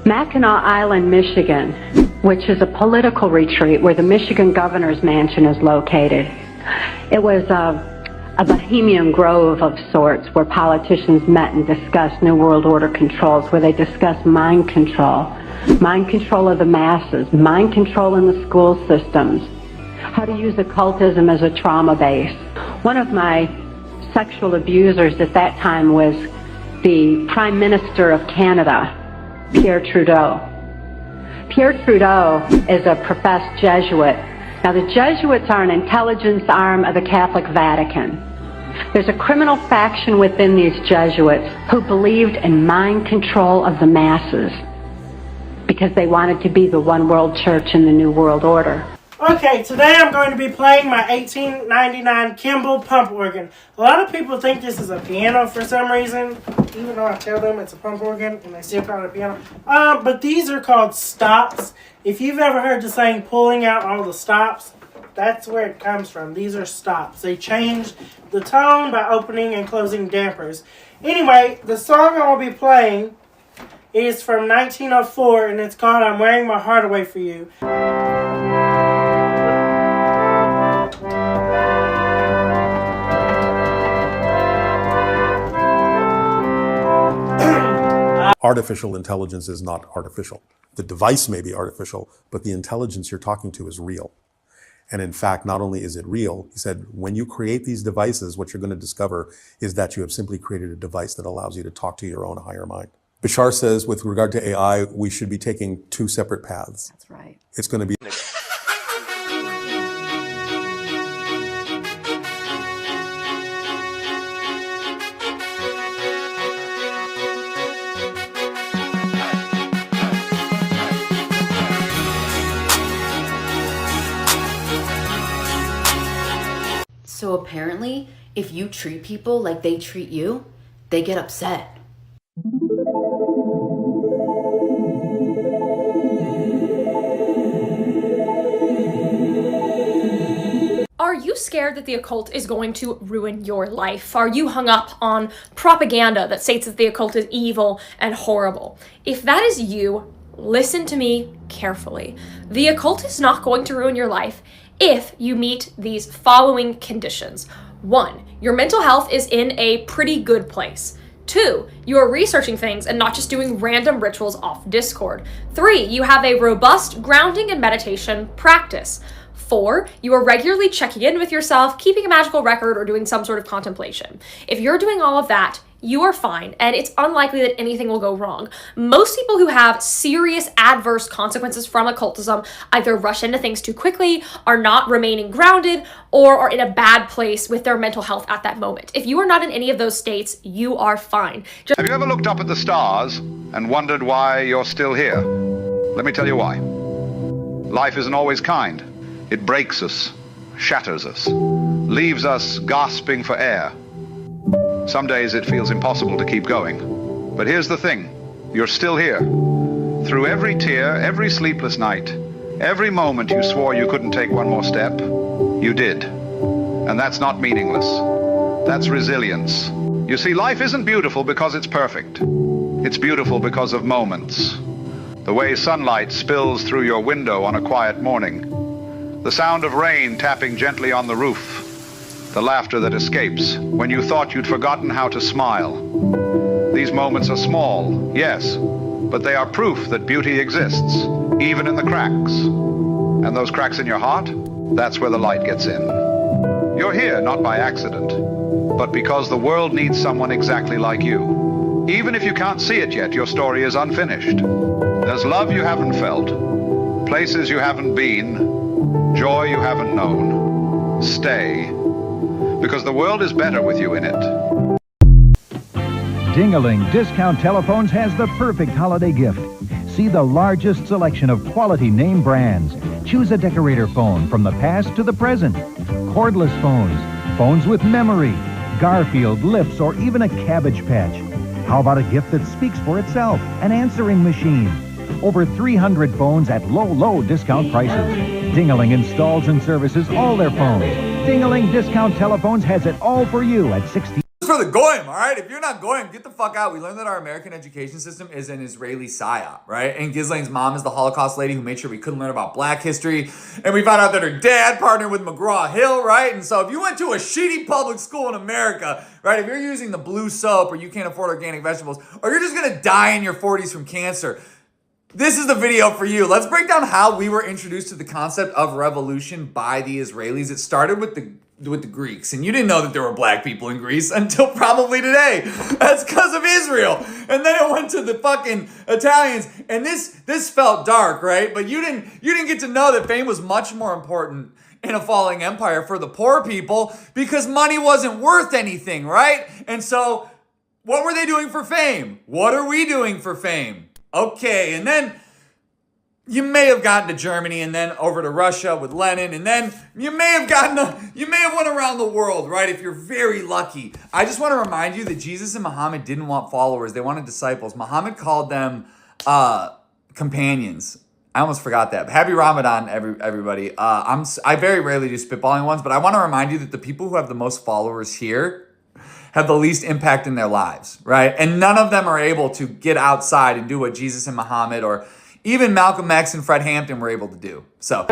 Mackinac Island, Michigan, which is a political retreat where the Michigan governor's mansion is located. It was a bohemian grove of sorts where politicians met and discussed New World Order controls, where they discussed mind control of the masses, mind control in the school systems, how to use occultism as a trauma base. One of my sexual abusers at that time was the Prime Minister of Canada, Pierre Trudeau. Pierre Trudeau is a professed Jesuit. Now, the Jesuits are an intelligence arm of the Catholic Vatican. There's a criminal faction within these Jesuits who believed in mind control of the masses because they wanted to be the one world church in the New World Order. Okay, today I'm going to be playing my 1899 Kimball pump organ. A lot of people think this is a piano for some reason, even though I tell them it's a pump organ and they still call it a piano. But these are called stops. If you've ever heard the saying, pulling out all the stops, that's where it comes from. These are stops. They change the tone by opening and closing dampers. Anyway, the song I will be playing is from 1904, and it's called I'm Wearing My Heart Away for You. Artificial intelligence is not artificial. The device may be artificial, but the intelligence you're talking to is real. And in fact, not only is it real, he said, when you create these devices, what you're going to discover is that you have simply created a device that allows you to talk to your own higher mind. Bashar says, with regard to AI, we should be taking two separate paths. That's right. It's going to be... So apparently, if you treat people like they treat you, they get upset. Are you scared that the occult is going to ruin your life? Are you hung up on propaganda that states that the occult is evil and horrible? If that is you, listen to me carefully. The occult is not going to ruin your life if you meet these following conditions. 1, your mental health is in a pretty good place. 2, you are researching things and not just doing random rituals off Discord. 3, you have a robust grounding and meditation practice. 4, you are regularly checking in with yourself, keeping a magical record, or doing some sort of contemplation. If you're doing all of that, you are fine, and it's unlikely that anything will go wrong. Most people who have serious adverse consequences from occultism either rush into things too quickly, are not remaining grounded, or are in a bad place with their mental health at that moment. If you are not in any of those states, you are fine. Have you ever looked up at the stars and wondered why you're still here? Let me tell you why. Life isn't always kind. It breaks us, shatters us, leaves us gasping for air. Some days it feels impossible to keep going. But here's the thing, you're still here. Through every tear, every sleepless night, every moment you swore you couldn't take one more step, you did. And that's not meaningless. That's resilience. You see, life isn't beautiful because it's perfect. It's beautiful because of moments. The way sunlight spills through your window on a quiet morning. The sound of rain tapping gently on the roof. The laughter that escapes when you thought you'd forgotten how to smile. These moments are small, yes, but they are proof that beauty exists, even in the cracks. And those cracks in your heart, that's where the light gets in. You're here not by accident, but because the world needs someone exactly like you. Even if you can't see it yet, your story is unfinished. There's love you haven't felt, places you haven't been, joy you haven't known. Stay, because the world is better with you in it. Ding-a-ling Discount Telephones has the perfect holiday gift. See the largest selection of quality name brands. Choose a decorator phone from the past to the present. Cordless phones, phones with memory, Garfield, lips, or even a Cabbage Patch. How about a gift that speaks for itself? An answering machine. Over 300 phones at low discount prices. Ding-a-ling installs and services all their phones. Ding-a-ling Discount Telephones has it all for you at 60. For the goyim, all right? If you're not goyim, get the fuck out. We learned that our American education system is an Israeli psyop, right? And Ghislaine's mom is the Holocaust lady who made sure we couldn't learn about black history. And we found out that her dad partnered with McGraw-Hill, right? And so if you went to a shitty public school in America, right, if you're using the blue soap or you can't afford organic vegetables, or you're just gonna die in your 40s from cancer, this is the video for you. Let's break down how we were introduced to the concept of revolution by the Israelis. It started with the Greeks, and you didn't know that there were black people in Greece until probably today. That's because of Israel. And then it went to the fucking Italians, and this felt dark, right? But you didn't get to know that fame was much more important in a falling empire for the poor people because money wasn't worth anything, right? And so what were they doing for fame? What are we doing for fame? Okay, and then you may have gotten to Germany and then over to Russia with Lenin, and then you may have went around the world, right? If you're very lucky. I just want to remind you that Jesus and Muhammad didn't want followers; they wanted disciples. Muhammad called them companions. I almost forgot that. Happy Ramadan, everybody. I very rarely do spitballing ones, but I want to remind you that the people who have the most followers here have the least impact in their lives, right? And none of them are able to get outside and do what Jesus and Muhammad or even Malcolm X and Fred Hampton were able to do. So.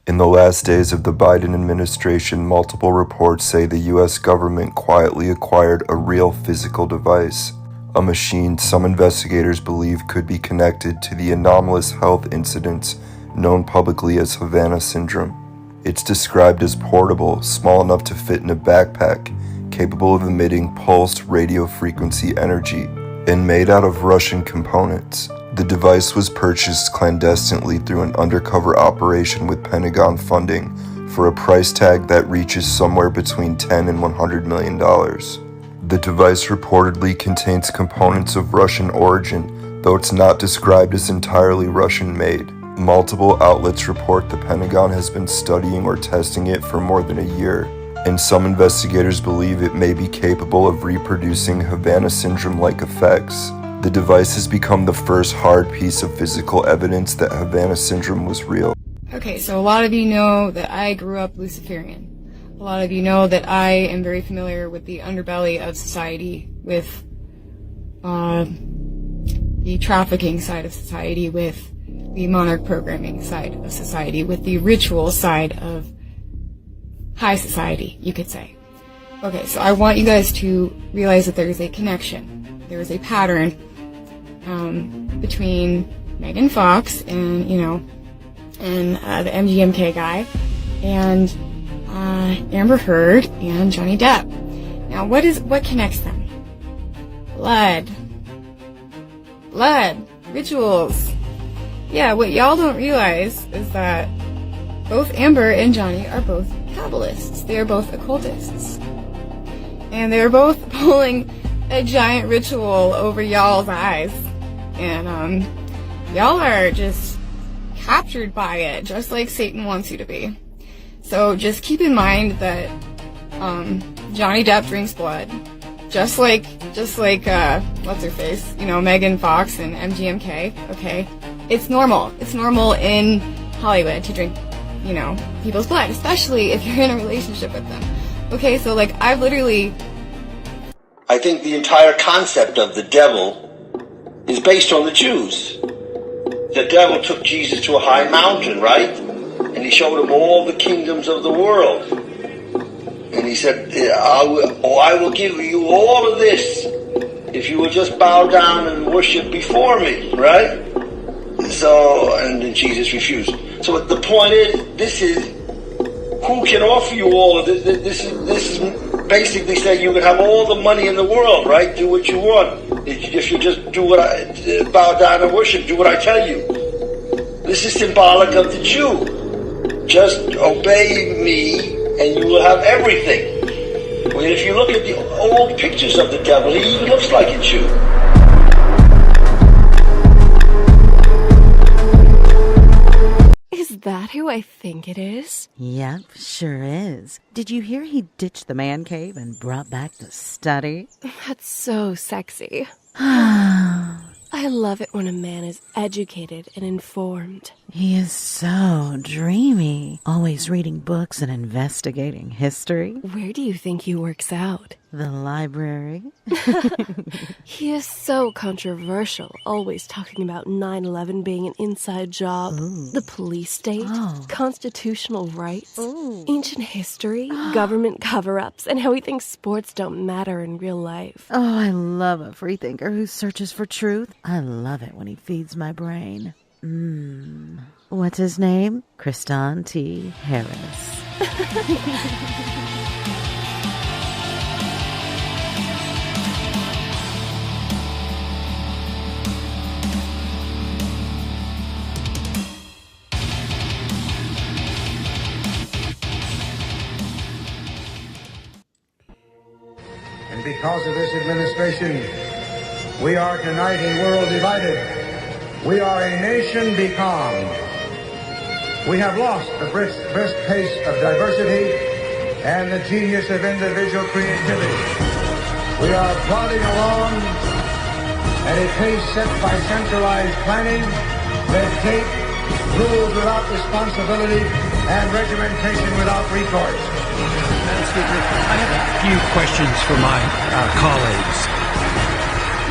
In the last days of the Biden administration, multiple reports say the U.S. government quietly acquired a real physical device. A machine some investigators believe could be connected to the anomalous health incidents known publicly as Havana syndrome. It's described as portable, small enough to fit in a backpack, capable of emitting pulsed radio frequency energy, and made out of Russian components. The device was purchased clandestinely through an undercover operation with Pentagon funding for a price tag that reaches somewhere between $10 and $100 million. The device reportedly contains components of Russian origin, though it's not described as entirely Russian-made. Multiple outlets report the Pentagon has been studying or testing it for more than a year, and some investigators believe it may be capable of reproducing Havana syndrome-like effects. The device has become the first hard piece of physical evidence that Havana syndrome was real. Okay, so a lot of you know that I grew up Luciferian. A lot of you know that I am very familiar with the underbelly of society, with the trafficking side of society, with the monarch programming side of society, with the ritual side of high society, you could say. Okay, so I want you guys to realize that there is a connection. There is a pattern between Megan Fox and, the MGMK guy, and Amber Heard and Johnny Depp. Now, what connects them? Blood, rituals. Yeah, what y'all don't realize is that both Amber and Johnny are both Kabbalists. They are both occultists. And they're both pulling a giant ritual over y'all's eyes. And, y'all are just captured by it, just like Satan wants you to be. So just keep in mind that, Johnny Depp drinks blood. Just like, what's her face? Megan Fox and MGMK, okay? It's normal. It's normal in Hollywood to drink, people's blood, especially if you're in a relationship with them. Okay, so I think the entire concept of the devil is based on the Jews. The devil took Jesus to a high mountain, right? And he showed him all the kingdoms of the world. And he said, I will give you all of this if you will just bow down and worship before me, right? And then Jesus refused. So the point is, who can offer you all of this? This is basically saying you can have all the money in the world, right? Do what you want. If you just bow down and worship, do what I tell you. This is symbolic of the Jew. Just obey me and you will have everything. Well, if you look at the old pictures of the devil, he even looks like a Jew. Is that who I think it is? Yep, sure is. Did you hear he ditched the man cave and brought back the study? That's so sexy. I I love it when a man is educated and informed. He is so dreamy, always reading books and investigating history. Where do you think he works out? The library. He is so controversial, always talking about 9/11 being an inside job, the police state, constitutional rights, ancient history, government cover-ups, and how he thinks sports don't matter in real life. Oh, I love a freethinker who searches for truth. I love it when he feeds my brain. What's his name? Kristan T. Harris. And because of this administration, we are tonight a world divided. We are a nation becalmed. We have lost the brisk pace of diversity and the genius of individual creativity. We are plodding along at a pace set by centralized planning, red tape, rules without responsibility, and regimentation without recourse. Madam Speaker, I have a few questions for my colleagues.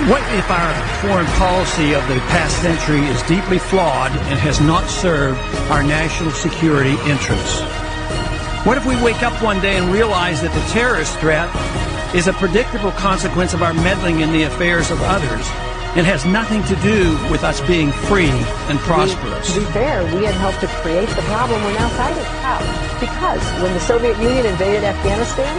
What if our foreign policy of the past century is deeply flawed and has not served our national security interests? What if we wake up one day and realize that the terrorist threat is a predictable consequence of our meddling in the affairs of others and has nothing to do with us being free and prosperous? To be fair, we had helped to create the problem we're now fighting. How? Because when the Soviet Union invaded Afghanistan,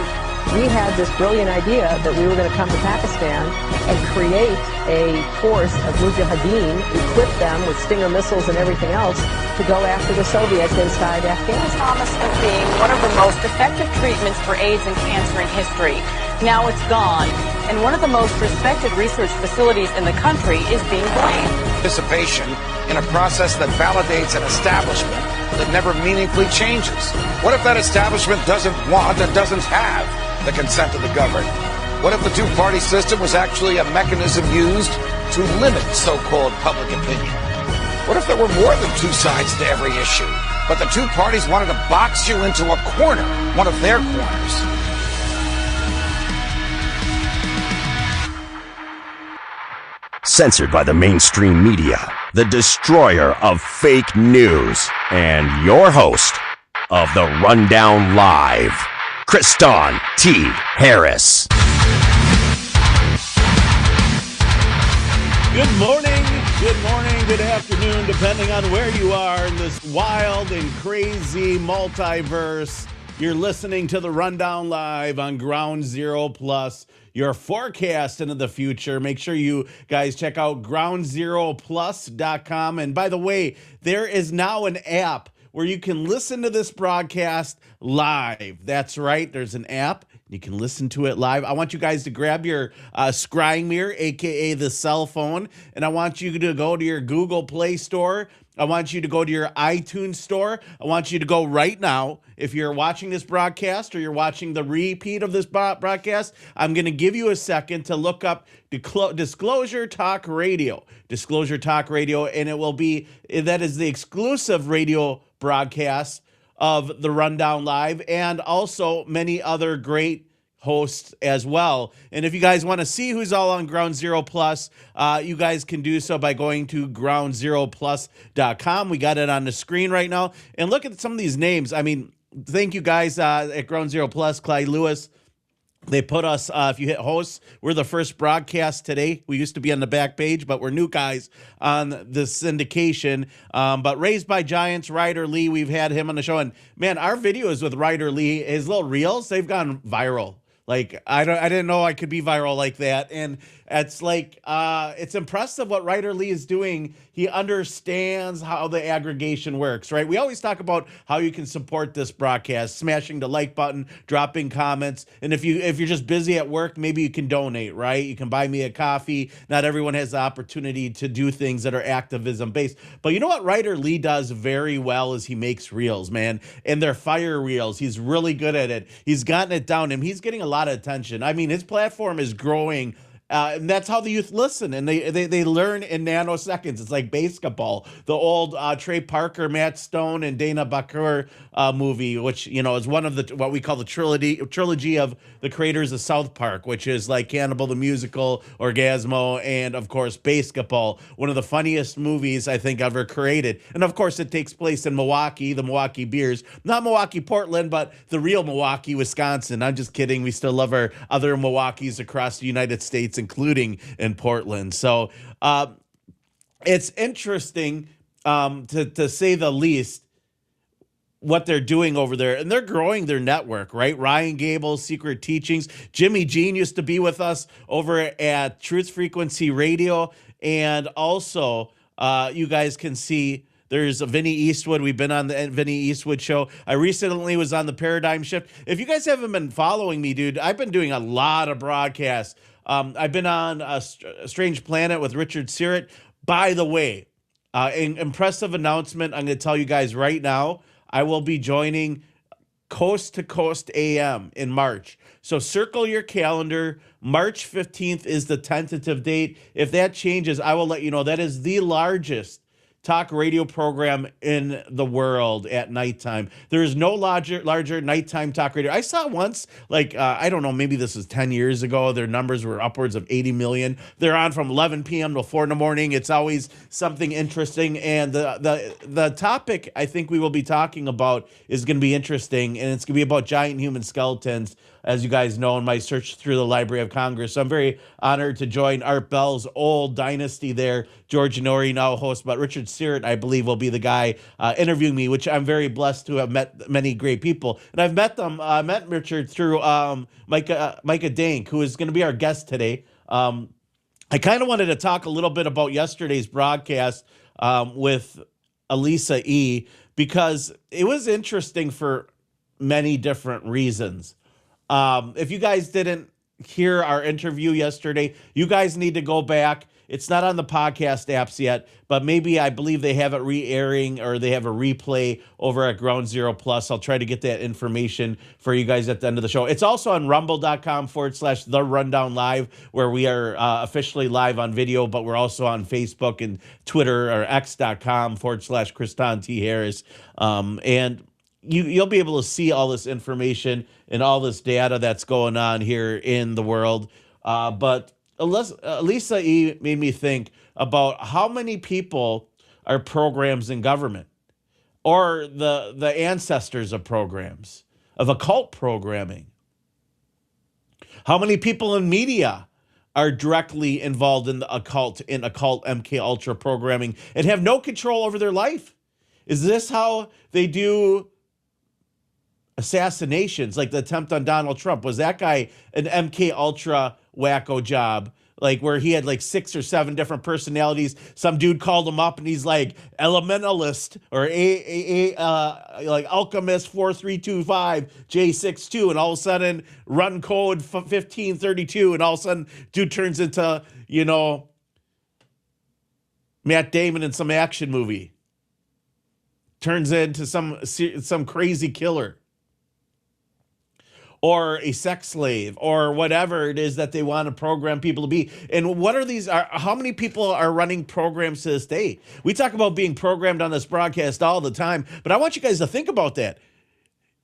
we had this brilliant idea that we were going to come to Pakistan and create a force of mujahideen, equip them with Stinger missiles and everything else to go after the Soviets inside Afghanistan. Promise of being one of the most effective treatments for AIDS and cancer in history. Now it's gone, and one of the most respected research facilities in the country is being blamed. Participation in a process that validates an establishment that never meaningfully changes. What if that establishment doesn't want and doesn't have the consent of the governed? What if the two-party system was actually a mechanism used to limit so-called public opinion? What if there were more than two sides to every issue, but the two parties wanted to box you into a corner, one of their corners? Censored by the mainstream media, the destroyer of fake news, and your host of the Rundown Live, Kristan T. Harris. Good morning, good afternoon, depending on where you are in this wild and crazy multiverse. You're listening to the Rundown Live on Ground Zero Plus, your forecast into the future. Make sure you guys check out groundzeroplus.com. And by the way, there is now an app where you can listen to this broadcast live. That's right, there's an app. You can listen to it live. I want you guys to grab your scrying mirror, a.k.a. the cell phone, and I want you to go to your Google Play Store. I want you to go to your iTunes Store. I want you to go right now. If you're watching this broadcast or you're watching the repeat of this broadcast, I'm going to give you a second to look up Disclosure Talk Radio. Disclosure Talk Radio, and that is the exclusive radio broadcast of the Rundown Live, and also many other great hosts as well. And if you guys want to see who's all on Ground Zero Plus, you guys can do so by going to groundzeroplus.com. We got it on the screen right now. And look at some of these names. I mean, thank you guys at Ground Zero Plus, Clyde Lewis. They put us, if you hit hosts, we're the first broadcast today. We used to be on the back page, but we're new guys on the syndication. But Raised by Giants, Ryder Lee, we've had him on the show. And man, our videos with Ryder Lee, his little reels, they've gone viral. Like, I didn't know I could be viral like that. And it's like, it's impressive what Ryder Lee is doing. He understands how the aggregation works, right? We always talk about how you can support this broadcast, smashing the like button, dropping comments. And if you're just busy at work, maybe you can donate, right? You can buy me a coffee. Not everyone has the opportunity to do things that are activism based. But you know what Ryder Lee does very well is he makes reels, man. And they're fire reels. He's really good at it. He's gotten it down and he's getting a lot of attention. I mean, his platform is growing And that's how the youth listen, and they learn in nanoseconds. It's like basketball. The old Trey Parker, Matt Stone, and Dana Bakur movie, which is one of the what we call the trilogy of the creators of South Park, which is like Cannibal the Musical, Orgasmo, and of course Basketball. One of the funniest movies I think ever created, and of course it takes place in Milwaukee, the Milwaukee Beers, not Milwaukee, Portland, but the real Milwaukee, Wisconsin. I'm just kidding. We still love our other Milwaukees across the United States, including in Portland. So it's interesting, to say the least, what they're doing over there. And they're growing their network, right? Ryan Gable's Secret Teachings. Jimmy Jean used to be with us over at Truth Frequency Radio. And also, you guys can see there's a Vinny Eastwood. We've been on the Vinny Eastwood show. I recently was on the Paradigm Shift. If you guys haven't been following me, dude, I've been doing a lot of broadcasts. I've been on a Strange Planet with Richard Syrett. By the way, an impressive announcement I'm going to tell you guys right now. I will be joining Coast to Coast AM in March. So circle your calendar. March 15th is the tentative date. If that changes, I will let you know. That is the largest talk radio program in the world at nighttime. There is no larger nighttime talk radio. I saw once, I don't know, maybe this was 10 years ago, their numbers were upwards of 80 million. They're on from 11 p.m. to 4 in the morning. It's always something interesting. And the topic I think we will be talking about is going to be interesting, and it's going to be about giant human skeletons, as you guys know, in my search through the Library of Congress. So I'm very honored to join Art Bell's old dynasty there. George Nori, now host, but Richard Syrett, I believe, will be the guy interviewing me, which I'm very blessed to have met many great people. And I've met them. I met Richard through Micah Dank, who is going to be our guest today. I kind of wanted to talk a little bit about yesterday's broadcast with Elisa E, because it was interesting for many different reasons. If you guys didn't hear our interview yesterday, you guys need to go back. It's not on the podcast apps yet, but maybe I believe they have it re-airing, or they have a replay over at Ground Zero Plus. I'll try to get that information for you guys at the end of the show. It's also on rumble.com/The Rundown Live, where we are officially live on video, but we're also on Facebook and Twitter, or x.com/Kristan T. Harris. And you'll be able to see all this information and all this data that's going on here in the world. But Lisa E. made me think about how many people are programs in government, or the ancestors of programs, of occult programming. How many people in media are directly involved in the occult MK Ultra programming and have no control over their life? Is this how they do assassinations, like the attempt on Donald Trump? Was that guy an MK Ultra wacko job, like where he had like 6 or 7 different personalities? Some dude called him up and he's like elementalist, or like alchemist 4325 J62, and all of a sudden run code 1532, and all of a sudden dude turns into Matt Damon in some action movie, turns into some crazy killer, or a sex slave, or whatever it is that they want to program people to be. And what are these? How many people are running programs to this day? We talk about being programmed on this broadcast all the time, but I want you guys to think about that.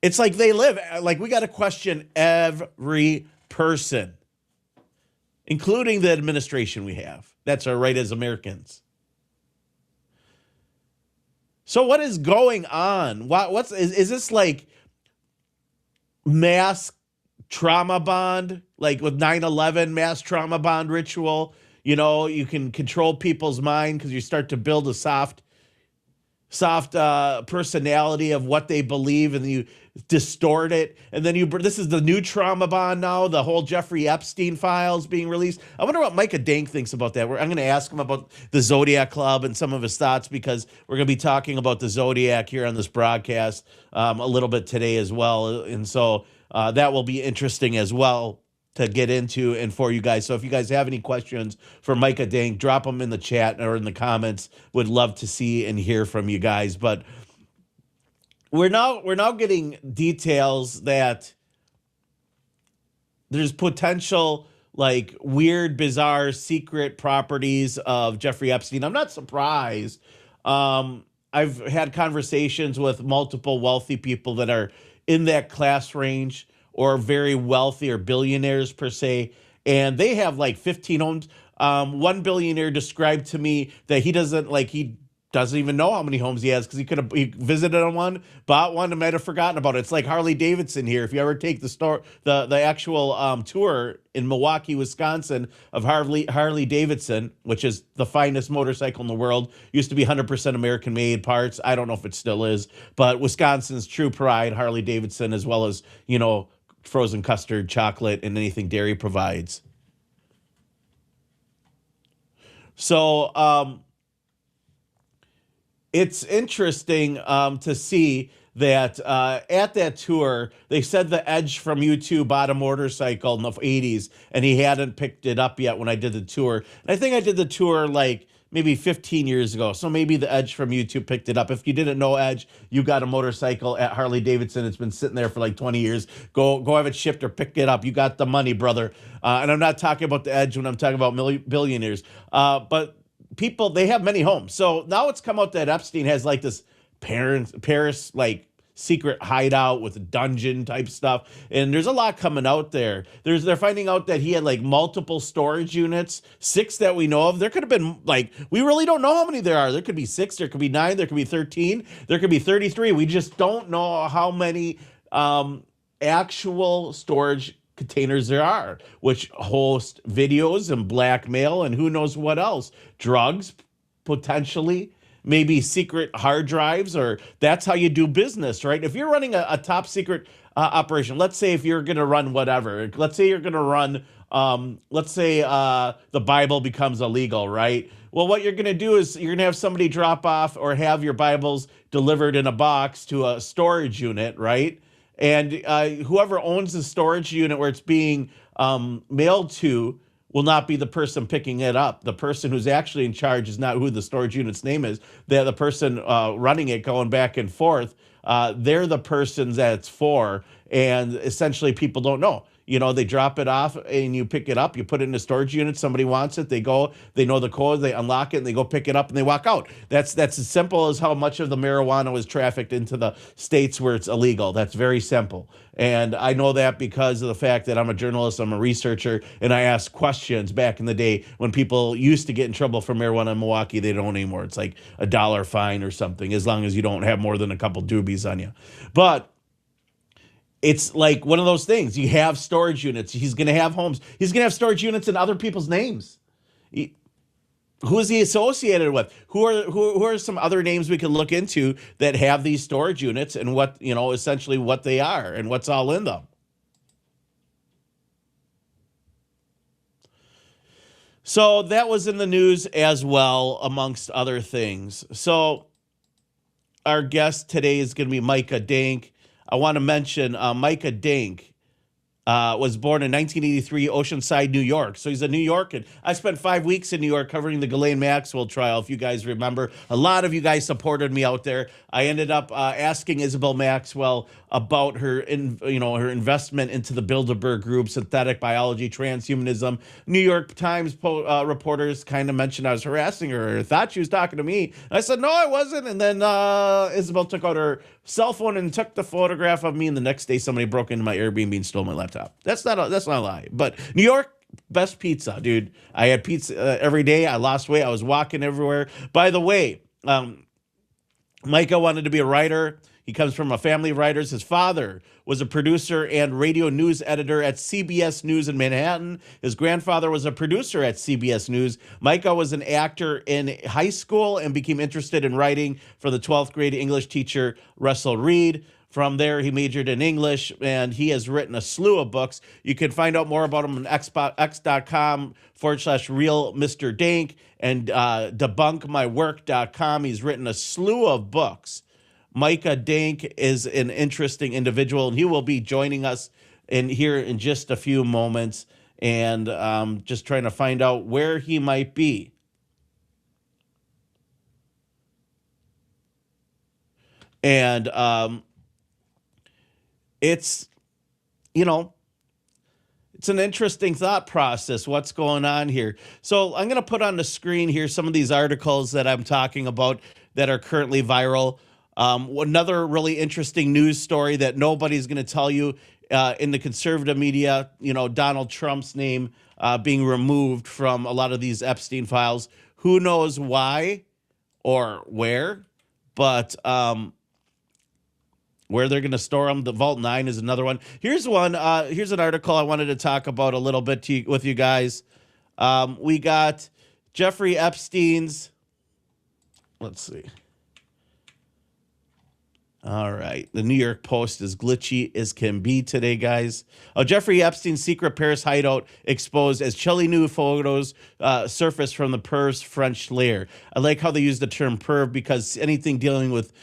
It's like they live, like we got to question every person, including the administration we have. That's our right as Americans. So what is going on? Is this like mass trauma bond, like with 9/11 mass trauma bond ritual? You can control people's mind because you start to build a soft personality of what they believe, and you distort it. And then this is the new trauma bond now, the whole Jeffrey Epstein files being released. I wonder what Micah Dank thinks about that. I'm going to ask him about the Zodiac Club and some of his thoughts, because we're going to be talking about the Zodiac here on this broadcast a little bit today as well. And so that will be interesting as well to get into and for you guys. So if you guys have any questions for Micah Dank, drop them in the chat or in the comments. Would love to see and hear from you guys. But we're now getting details that there's potential like weird, bizarre, secret properties of Jeffrey Epstein. I'm not surprised. I've had conversations with multiple wealthy people that are in that class range or very wealthy or billionaires per se, and they have like 15 homes. One billionaire described to me that he doesn't even know how many homes he has because he visited on one, bought one, and might have forgotten about it. It's like Harley Davidson here. If you ever take the actual tour in Milwaukee, Wisconsin of Harley Davidson, which is the finest motorcycle in the world, used to be 100% American made parts. I don't know if it still is, but Wisconsin's true pride, Harley Davidson, as well as, frozen custard, chocolate, and anything dairy provides. So, it's interesting to see that at that tour, they said the Edge from U2 bought a motorcycle in the 80s, and he hadn't picked it up yet when I did the tour. And I think I did the tour like maybe 15 years ago. So maybe the Edge from U2 picked it up. If you didn't know Edge, you got a motorcycle at Harley Davidson. It's been sitting there for like 20 years. Go have it shipped or pick it up. You got the money, brother. And I'm not talking about the Edge when I'm talking about billionaires. But people, they have many homes. So now it's come out that Epstein has like this Paris like secret hideout with a dungeon type stuff. And there's a lot coming out there. They're finding out that he had like multiple storage units, 6 that we know of. There could have been like, we really don't know how many there are. There could be 6, there could be 9, there could be 13, there could be 33. We just don't know how many actual storage containers there are, which host videos and blackmail and who knows what else, drugs, potentially, maybe secret hard drives, or that's how you do business, right? If you're running a top secret operation, let's say if you're going to run whatever, let's say you're going to run, the Bible becomes illegal, right? Well, what you're going to do is you're going to have somebody drop off or have your Bibles delivered in a box to a storage unit, right? And whoever owns the storage unit where it's being mailed to will not be the person picking it up. The person who's actually in charge is not who the storage unit's name is. They're the person running it, going back and forth. They're the persons that it's for. And essentially people don't know. They drop it off and you pick it up, you put it in a storage unit, somebody wants it, they go, they know the code, they unlock it, and they go pick it up and they walk out. That's as simple as how much of the marijuana was trafficked into the states where it's illegal. That's very simple. And I know that because of the fact that I'm a journalist, I'm a researcher, and I ask questions back in the day when people used to get in trouble for marijuana in Milwaukee. They don't anymore. It's like $1 fine or something, as long as you don't have more than a couple doobies on you. But it's like one of those things. You have storage units. He's going to have homes. He's going to have storage units in other people's names. Who is he associated with? Who are some other names we can look into that have these storage units and what, essentially what they are and what's all in them? So that was in the news as well, amongst other things. So our guest today is going to be Micah Dank. I want to mention Micah Dank was born in 1983, Oceanside, New York. So he's a New Yorker. I spent 5 weeks in New York covering the Ghislaine Maxwell trial, if you guys remember. A lot of you guys supported me out there. I ended up asking Isabel Maxwell about her investment into the Bilderberg Group, synthetic biology, transhumanism. New York Times reporters kind of mentioned I was harassing her or thought she was talking to me. I said, no, I wasn't. And then Isabel took out her cell phone and took the photograph of me. And the next day, somebody broke into my Airbnb and stole my laptop. That's not a lie. But New York, best pizza, dude. I had pizza every day. I lost weight. I was walking everywhere. By the way, Micah wanted to be a writer. He comes from a family of writers. His father was a producer and radio news editor at CBS News in Manhattan. His grandfather was a producer at CBS News. Micah was an actor in high school and became interested in writing for the 12th grade English teacher, Russell Reid. From there, he majored in English, and he has written a slew of books. You can find out more about him on x.com/real Mr. Dank and debunkmywork.com. He's written a slew of books. Micah Dank is an interesting individual, and he will be joining us here in just a few moments, and just trying to find out where he might be. And it's It's an interesting thought process, what's going on here. So I'm going to put on the screen here some of these articles that I'm talking about that are currently viral. Another really interesting news story that nobody's going to tell you in the conservative media, Donald Trump's name being removed from a lot of these Epstein files. Who knows why or where, but where they're going to store them. The Vault 9 is another one. Here's one. Here's an article I wanted to talk about a little bit with you guys. We got Jeffrey Epstein's. Let's see. All right. The New York Post is glitchy as can be today, guys. Jeffrey Epstein's secret Paris hideout exposed as chilly new photos surface from the perv's French lair. I like how they use the term perv because anything dealing with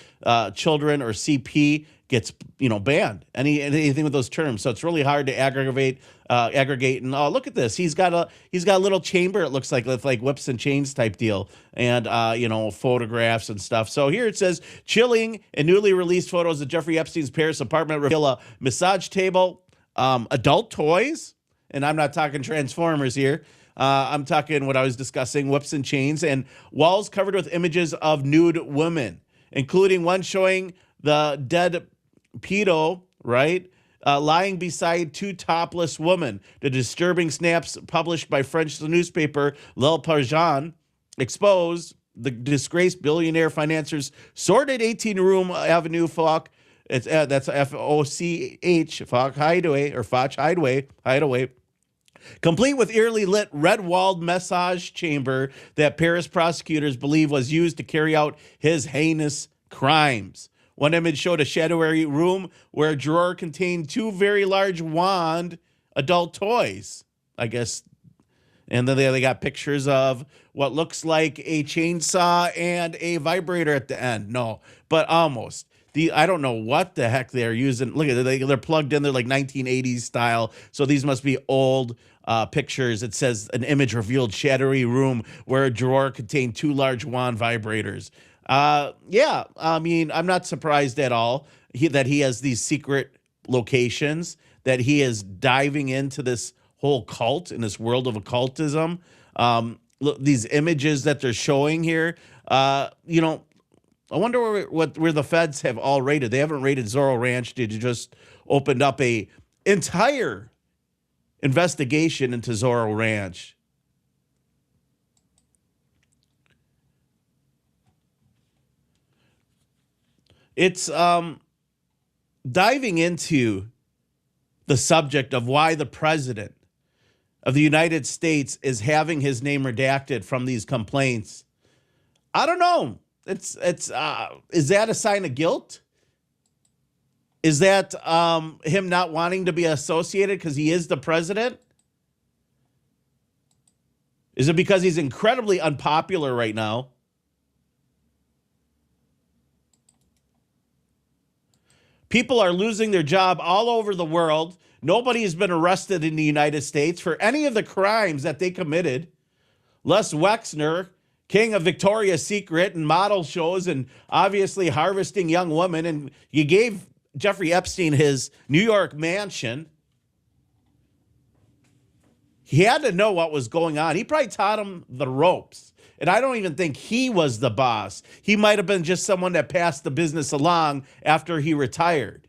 children or CP gets banned. Anything with those terms. So it's really hard to aggregate. And look at this. He's got a little chamber. It looks like with whips and chains type deal, and photographs and stuff. So here it says chilling and newly released photos of Jeffrey Epstein's Paris apartment reveal a massage table, adult toys, and I'm not talking Transformers here. I'm talking what I was discussing, whips and chains, and walls covered with images of nude women, including one showing the dead pedo, right? Lying beside two topless women. The disturbing snaps published by French newspaper Le Parisien exposed the disgraced billionaire financier's sordid 18-room Avenue Foch. That's F-O-C-H, Foch Hideaway, or Foch Hideaway. Complete with eerily lit red-walled massage chamber that Paris prosecutors believe was used to carry out his heinous crimes. One image showed a shadowy room where a drawer contained two very large wand adult toys, I guess. And then they got pictures of what looks like a chainsaw and a vibrator at the end. No, but almost. I don't know what the heck they're using. Look at it. They're plugged in. They're like 1980s style. So these must be old pictures. It says an image revealed shadowy room where a drawer contained two large wand vibrators. Yeah, I mean, I'm not surprised at all that he has these secret locations, that he is diving into this whole cult in this world of occultism. Look, these images that they're showing here, I wonder where the feds have all raided. They haven't raided Zorro Ranch. They just opened up a entire investigation into Zorro Ranch. It's diving into the subject of why the president of the United States is having his name redacted from these complaints. I don't know. Is that a sign of guilt? Is that him not wanting to be associated because he is the president? Is it because he's incredibly unpopular right now? People are losing their job all over the world. Nobody has been arrested in the United States for any of the crimes that they committed. Les Wexner, king of Victoria's Secret and model shows and obviously harvesting young women. And you gave Jeffrey Epstein his New York mansion. He had to know what was going on. He probably taught him the ropes. And I don't even think he was the boss. He might have been just someone that passed the business along after he retired.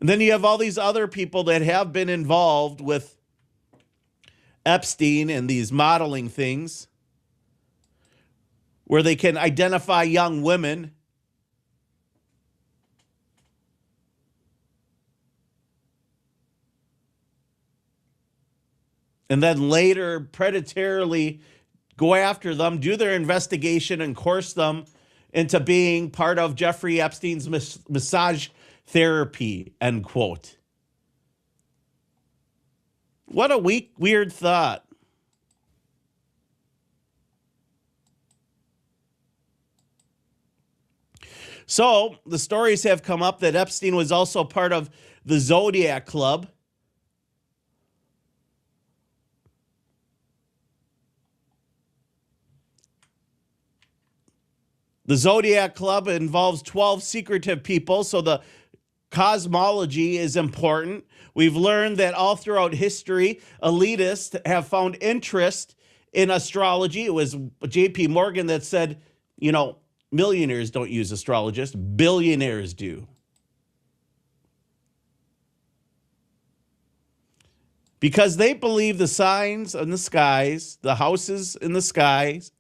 And then you have all these other people that have been involved with Epstein and these modeling things where they can identify young women. And then later predatorily go after them, do their investigation, and coerce them into being part of Jeffrey Epstein's massage therapy, end quote. What a weird thought. So the stories have come up that Epstein was also part of the Zodiac Club. The Zodiac Club involves 12 secretive people, so the cosmology is important. We've learned that all throughout history, elitists have found interest in astrology. It was J.P. Morgan that said, millionaires don't use astrologists, billionaires do. Because they believe the signs in the skies, the houses in the skies,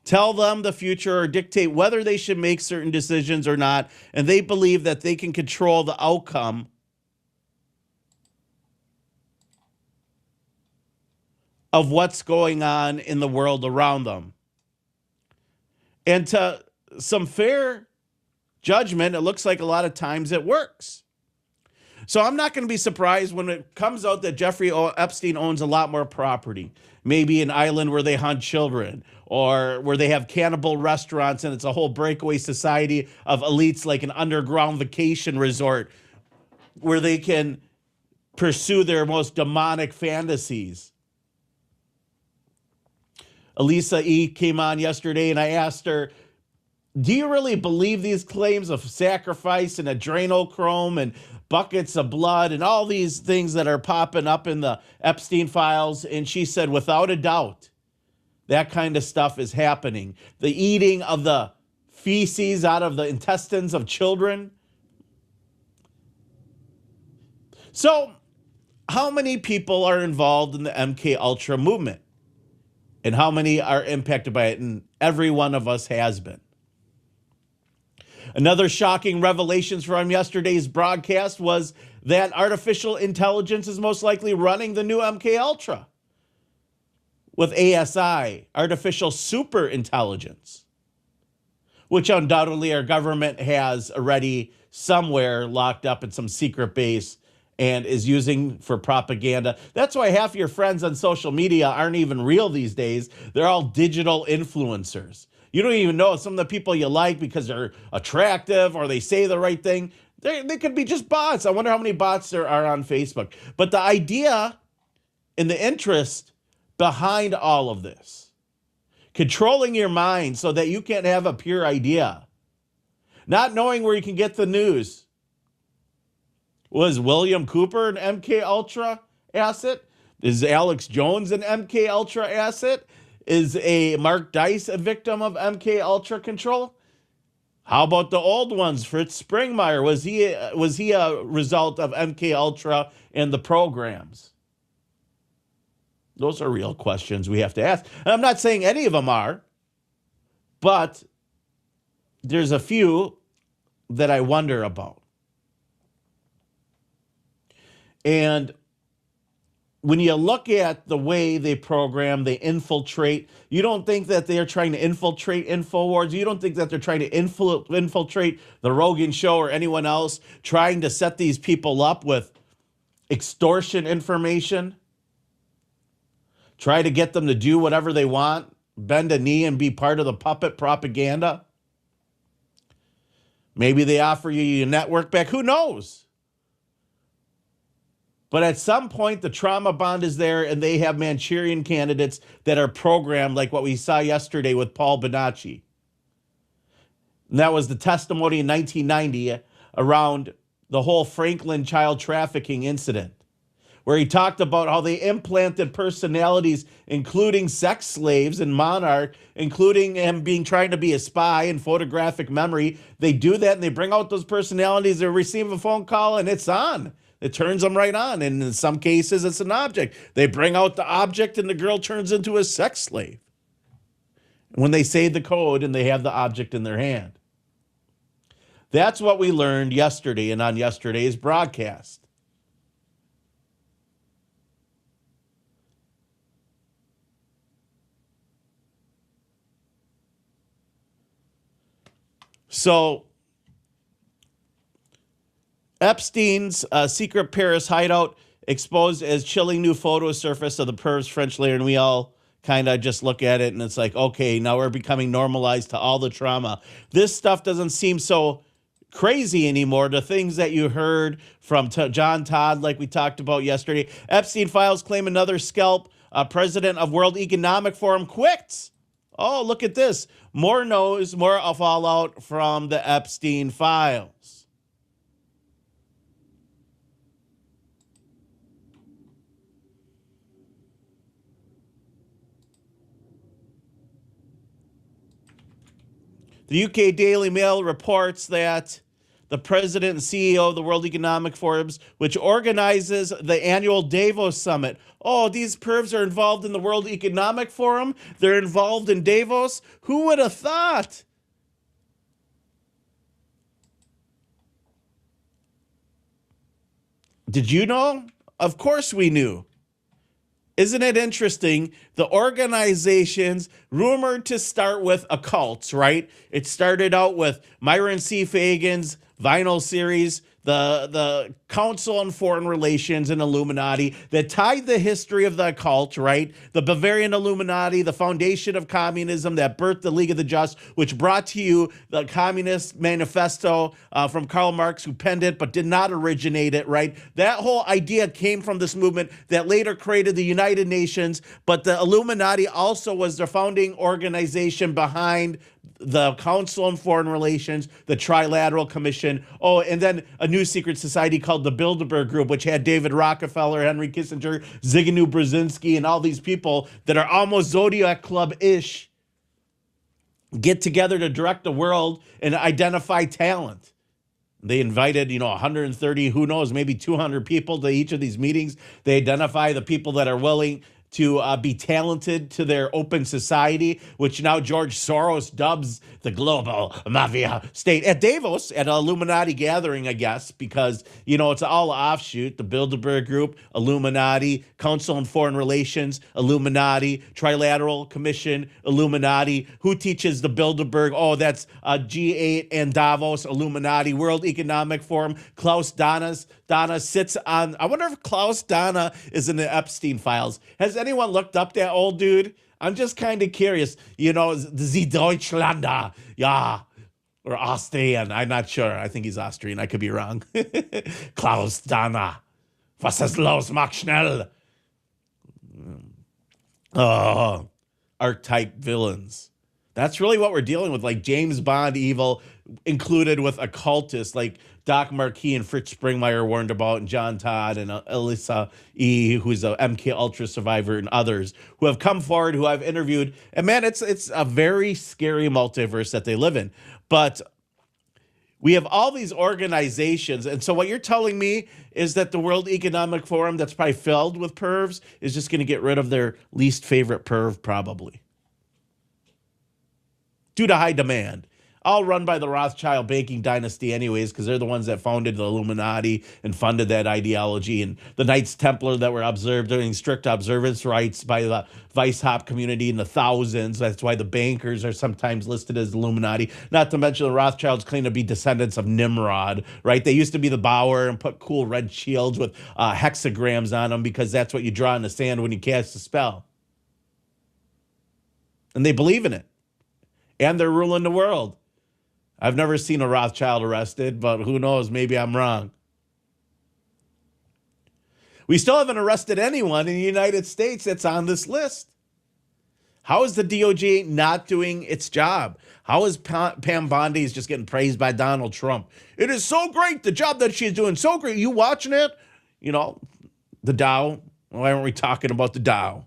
tell them the future or dictate whether they should make certain decisions or not. And they believe that they can control the outcome of what's going on in the world around them. And to some fair judgment, it looks like a lot of times it works. So I'm not going to be surprised when it comes out that Jeffrey Epstein owns a lot more property. Maybe an island where they hunt children, or where they have cannibal restaurants and it's a whole breakaway society of elites, like an underground vacation resort where they can pursue their most demonic fantasies. Elisa E. came on yesterday and I asked her, do you really believe these claims of sacrifice and adrenochrome and buckets of blood and all these things that are popping up in the Epstein files? And she said, without a doubt, that kind of stuff is happening. The eating of the feces out of the intestines of children. So, how many people are involved in the MK Ultra movement? And how many are impacted by it? And every one of us has been. Another shocking revelation from yesterday's broadcast was that artificial intelligence is most likely running the new MK Ultra with ASI, artificial super intelligence, which undoubtedly our government has already somewhere locked up in some secret base and is using for propaganda. That's why half your friends on social media aren't even real these days. They're all digital influencers. You don't even know some of the people you like because they're attractive or they say the right thing. They could be just bots. I wonder how many bots there are on Facebook. But the idea and the interest behind all of this, controlling your mind so that you can't have a pure idea, not knowing where you can get the news. Was William Cooper an MK Ultra asset? Is Alex Jones an MK Ultra asset? Is a Mark Dice a victim of MK Ultra control? How about the old ones? Fritz Springmeier, was he a result of MK Ultra and the programs? Those are real questions we have to ask. And I'm not saying any of them are, but there's a few that I wonder about. And when you look at the way they program, they infiltrate, you don't think that they're trying to infiltrate InfoWars. You don't think that they're trying to infiltrate the Rogan Show or anyone else, trying to set these people up with extortion information, try to get them to do whatever they want, bend a knee and be part of the puppet propaganda. Maybe they offer you your network back. Who knows? But at some point, the trauma bond is there, and they have Manchurian candidates that are programmed like what we saw yesterday with Paul Bonacci. And that was the testimony in 1990 around the whole Franklin child trafficking incident, where he talked about how they implanted personalities, including sex slaves and Monarch, including him trying to be a spy and photographic memory. They do that, and they bring out those personalities. They receive a phone call, and it's on. It turns them right on. And in some cases, it's an object. They bring out the object and the girl turns into a sex slave when they say the code and they have the object in their hand. That's what we learned yesterday and on yesterday's broadcast. So Epstein's secret Paris hideout exposed as chilling new photo surface of the Paris French layer, and we all kind of just look at it and it's like, okay, now we're becoming normalized to all the trauma. This stuff doesn't seem so crazy anymore. The things that you heard from John Todd, like we talked about yesterday. Epstein files claim another scalp. President of World Economic Forum quits. Oh, look at this. More news, more fallout from the Epstein files. The UK Daily Mail reports that the president and CEO of the World Economic Forum, which organizes the annual Davos Summit. Oh, these pervs are involved in the World Economic Forum. They're involved in Davos. Who would have thought? Did you know? Of course we knew. Isn't it interesting? The organizations rumored to start with occults, right? It started out with Myron C. Fagan's vinyl series, the Council on Foreign Relations and Illuminati that tied the history of the occult, right? The Bavarian Illuminati, the foundation of communism that birthed the League of the Just, which brought to you the Communist Manifesto from Karl Marx, who penned it but did not originate it, right? That whole idea came from this movement that later created the United Nations, but the Illuminati also was the founding organization behind the Council on Foreign Relations, the Trilateral Commission, and then a new secret society called the Bilderberg Group, which had David Rockefeller, Henry Kissinger, Zbigniew Brzezinski, and all these people that are almost Zodiac Club-ish get together to direct the world and identify talent. They invited, 130, who knows, maybe 200 people to each of these meetings. They identify the people that are willing to be talented to their open society, which now George Soros dubs the global mafia state. At Davos, at an Illuminati gathering, I guess, because, it's all offshoot. The Bilderberg Group, Illuminati, Council on Foreign Relations, Illuminati, Trilateral Commission, Illuminati. Who teaches the Bilderberg? Oh, that's G8 and Davos, Illuminati, World Economic Forum. Klaus Dana sits on, I wonder if Klaus Dana is in the Epstein files. Has anyone looked up that old dude? I'm just kind of curious. The Deutschlander, yeah, or Austrian. I'm not sure. I think he's Austrian. I could be wrong. Klaus Dana. Was ist los? Mach schnell. Oh, archetype villains. That's really what we're dealing with, like James Bond evil included with occultists like Doc Marquis and Fritz Springmeier warned about, and John Todd and Elisa E., who's a MK Ultra survivor, and others who have come forward, who I've interviewed. And man, it's a very scary multiverse that they live in. But we have all these organizations. And so what you're telling me is that the World Economic Forum, that's probably filled with pervs, is just going to get rid of their least favorite perv, probably, due to high demand. All run by the Rothschild banking dynasty anyways, because they're the ones that founded the Illuminati and funded that ideology, and the Knights Templar that were observed during strict observance rights by the Weishaupt community in the thousands. That's why the bankers are sometimes listed as Illuminati. Not to mention the Rothschilds claim to be descendants of Nimrod, right? They used to be the Bauer and put cool red shields with hexagrams on them because that's what you draw in the sand when you cast a spell. And they believe in it. And they're ruling the world. I've never seen a Rothschild arrested, but who knows? Maybe I'm wrong. We still haven't arrested anyone in the United States that's on this list. How is the DOJ not doing its job? How is Pam Bondi just getting praised by Donald Trump? It is so great, the job that she's doing, so great. You watching it? The Dow. Why aren't we talking about the Dow?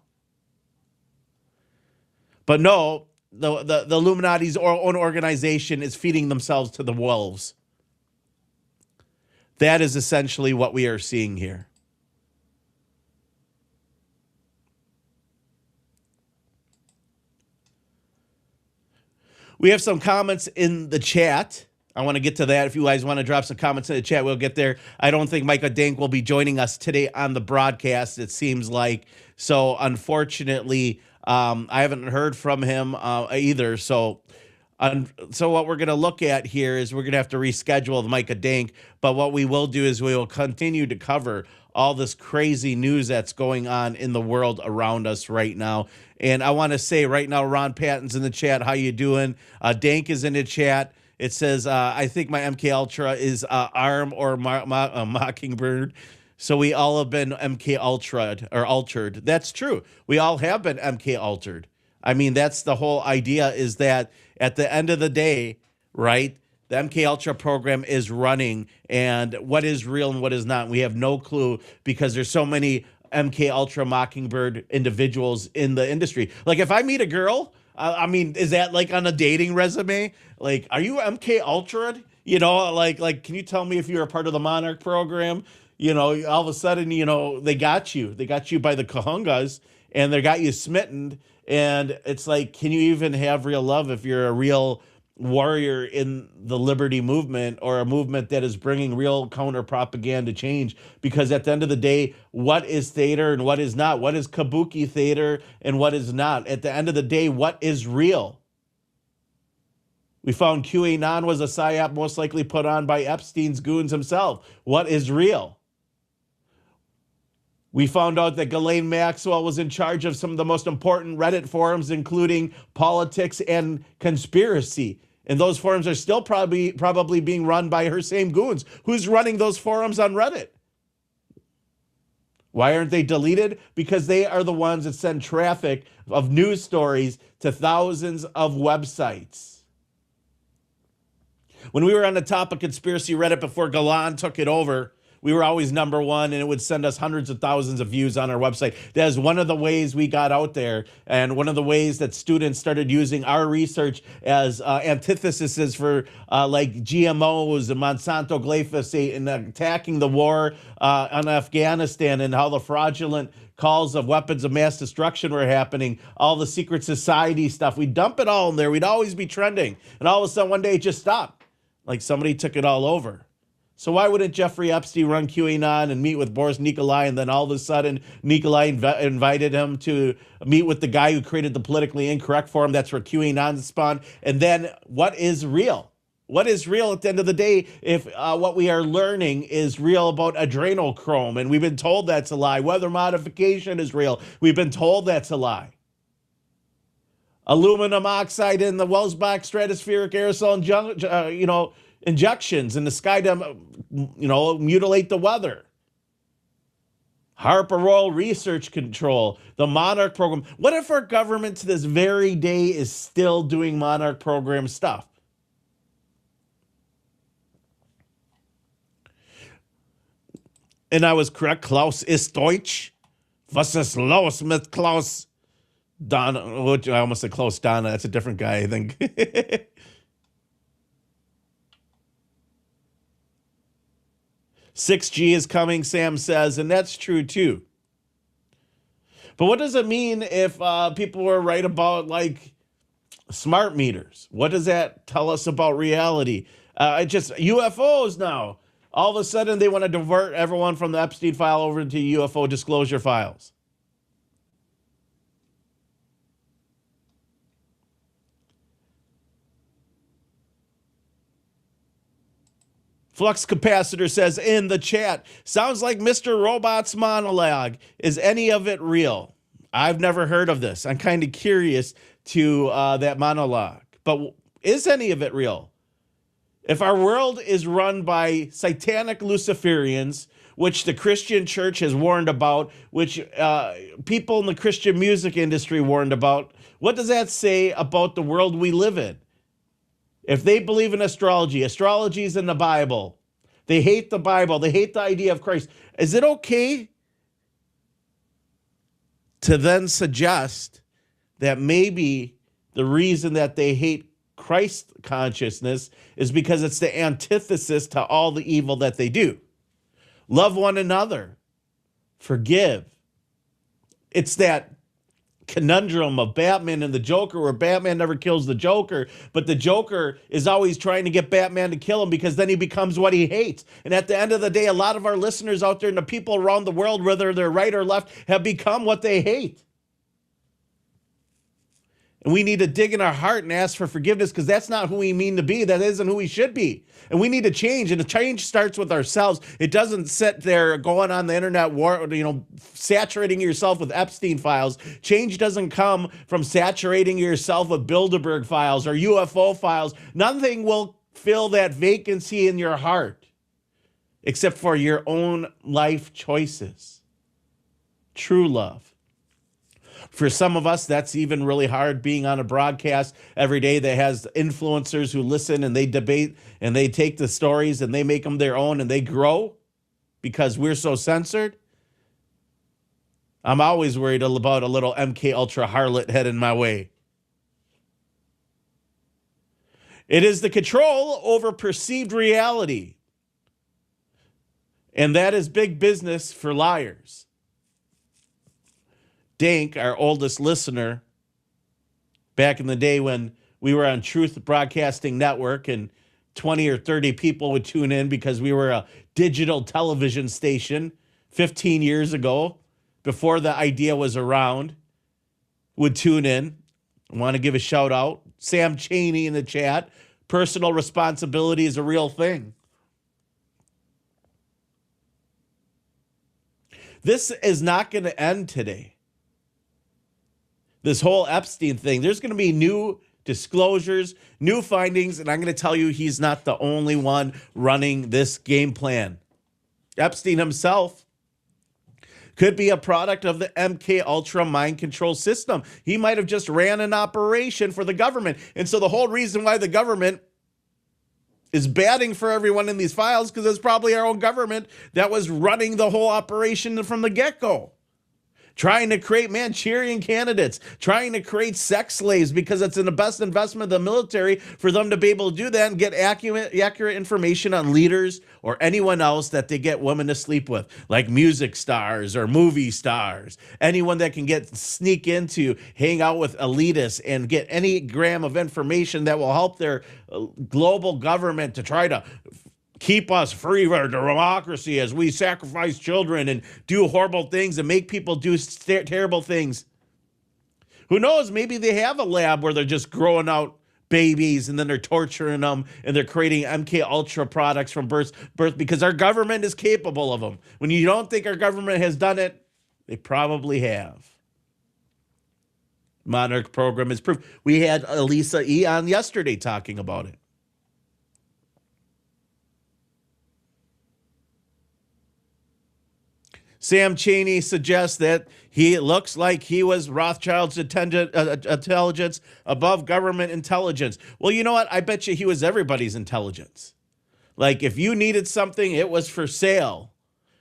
But no, the Illuminati's own organization is feeding themselves to the wolves. That is essentially what we are seeing here. We have some comments in the chat. I want to get to that. If you guys want to drop some comments in the chat, we'll get there. I don't think Micah Dank will be joining us today on the broadcast, it seems like. So, unfortunately, I haven't heard from him either. So what we're going to look at here is we're going to have to reschedule the Micah Dank. But what we will do is we will continue to cover all this crazy news that's going on in the world around us right now. And I want to say right now, Ron Patton's in the chat. How you doing? Dank is in the chat. It says, I think my MK Ultra is ARM or Mockingbird. So we all have been MK Ultra'd or altered. That's true. We all have been MK altered. I mean, that's the whole idea, is that at the end of the day, right, the MK Ultra program is running, and what is real and what is not, we have no clue, because there's so many MK Ultra Mockingbird individuals in the industry. Like, if I meet a girl, I mean, is that like on a dating resume? Like, are you MK Ultra? You know, like, can you tell me if you're a part of the Monarch program? You know, all of a sudden, you know, they got you by the kahungas, and they got you smitten. And it's like, can you even have real love if you're a real warrior in the liberty movement, or a movement that is bringing real counter propaganda change? Because at the end of the day, what is theater and what is not? What is kabuki theater and what is not? At the end of the day, what is real? We found QAnon was a psyop most likely put on by Epstein's goons himself. What is real? We found out that Ghislaine Maxwell was in charge of some of the most important Reddit forums, including politics and conspiracy. And those forums are still probably being run by her same goons. Who's running those forums on Reddit? Why aren't they deleted? Because they are the ones that send traffic of news stories to thousands of websites. When we were on the top of conspiracy Reddit before Galan took it over, we were always number one, and it would send us hundreds of thousands of views on our website. That is one of the ways we got out there, and one of the ways that students started using our research as antitheses for like GMOs and Monsanto glyphosate, and attacking the war on Afghanistan, and how the fraudulent calls of weapons of mass destruction were happening, all the secret society stuff. We'd dump it all in there. We'd always be trending. And all of a sudden one day it just stopped. Like somebody took it all over. So why wouldn't Jeffrey Epstein run QAnon and meet with Boris Nikolai, and then all of a sudden Nikolai invited him to meet with the guy who created the politically incorrect forum? That's where QAnon spawned. And then what is real? What is real at the end of the day if what we are learning is real about adrenochrome, and we've been told that's a lie? Weather modification is real. We've been told that's a lie. Aluminum oxide in the Welsbach stratospheric aerosol injections in the sky to, mutilate the weather. Harper Royal Research Control, the Monarch program. What if our government to this very day is still doing Monarch program stuff? And I was correct. Klaus ist Deutsch. Was ist los mit Klaus Donna? I almost said Klaus Donna. That's a different guy, I think. 6G is coming, Sam says, and that's true too. But what does it mean if people were right about like smart meters? What does that tell us about reality? Just UFOs now. All of a sudden they want to divert everyone from the Epstein file over into UFO disclosure files. Flux Capacitor says in the chat, sounds like Mr. Robot's monologue. Is any of it real? I've never heard of this. I'm kind of curious to that monologue. But is any of it real? If our world is run by satanic Luciferians, which the Christian church has warned about, which people in the Christian music industry warned about, what does that say about the world we live in? If they believe in astrology, astrology is in the Bible. They hate the Bible. They hate the idea of Christ. Is it okay to then suggest that maybe the reason that they hate Christ consciousness is because it's the antithesis to all the evil that they do? Love one another. Forgive. It's that conundrum of Batman and the Joker, where Batman never kills the Joker, but the Joker is always trying to get Batman to kill him, because then he becomes what he hates. And at the end of the day, a lot of our listeners out there and the people around the world, whether they're right or left, have become what they hate. And we need to dig in our heart and ask for forgiveness, because that's not who we mean to be. That isn't who we should be. And we need to change. And the change starts with ourselves. It doesn't sit there going on the internet, saturating yourself with Epstein files. Change doesn't come from saturating yourself with Bilderberg files or UFO files. Nothing will fill that vacancy in your heart except for your own life choices. True love. For some of us, that's even really hard, being on a broadcast every day that has influencers who listen and they debate and they take the stories and they make them their own and they grow because we're so censored. I'm always worried about a little MK Ultra harlot heading my way. It is the control over perceived reality. And that is big business for liars. Dank, our oldest listener, back in the day when we were on Truth Broadcasting Network and 20 or 30 people would tune in because we were a digital television station 15 years ago, before the idea was around, would tune in. I want to give a shout out. Sam Cheney in the chat. Personal responsibility is a real thing. This is not going to end today. This whole Epstein thing, there's going to be new disclosures, new findings, and I'm going to tell you he's not the only one running this game plan. Epstein himself could be a product of the MK Ultra mind control system. He might have just ran an operation for the government. And so the whole reason why the government is batting for everyone in these files, because it's probably our own government that was running the whole operation from the get-go. Trying to create Manchurian candidates, trying to create sex slaves because it's in the best investment of the military for them to be able to do that and get accurate information on leaders or anyone else that they get women to sleep with, like music stars or movie stars. Anyone that can sneak into, hang out with elitists and get any gram of information that will help their global government to try to keep us free from democracy as we sacrifice children and do horrible things and make people do terrible things. Who knows? Maybe they have a lab where they're just growing out babies and then they're torturing them and they're creating MK Ultra products from birth because our government is capable of them. When you don't think our government has done it, they probably have. Monarch program is proof. We had Elisa E. on yesterday talking about it. Sam Cheney suggests that he looks like he was Rothschild's intelligence above government intelligence. Well, you know what? I bet you he was everybody's intelligence. Like, if you needed something, it was for sale.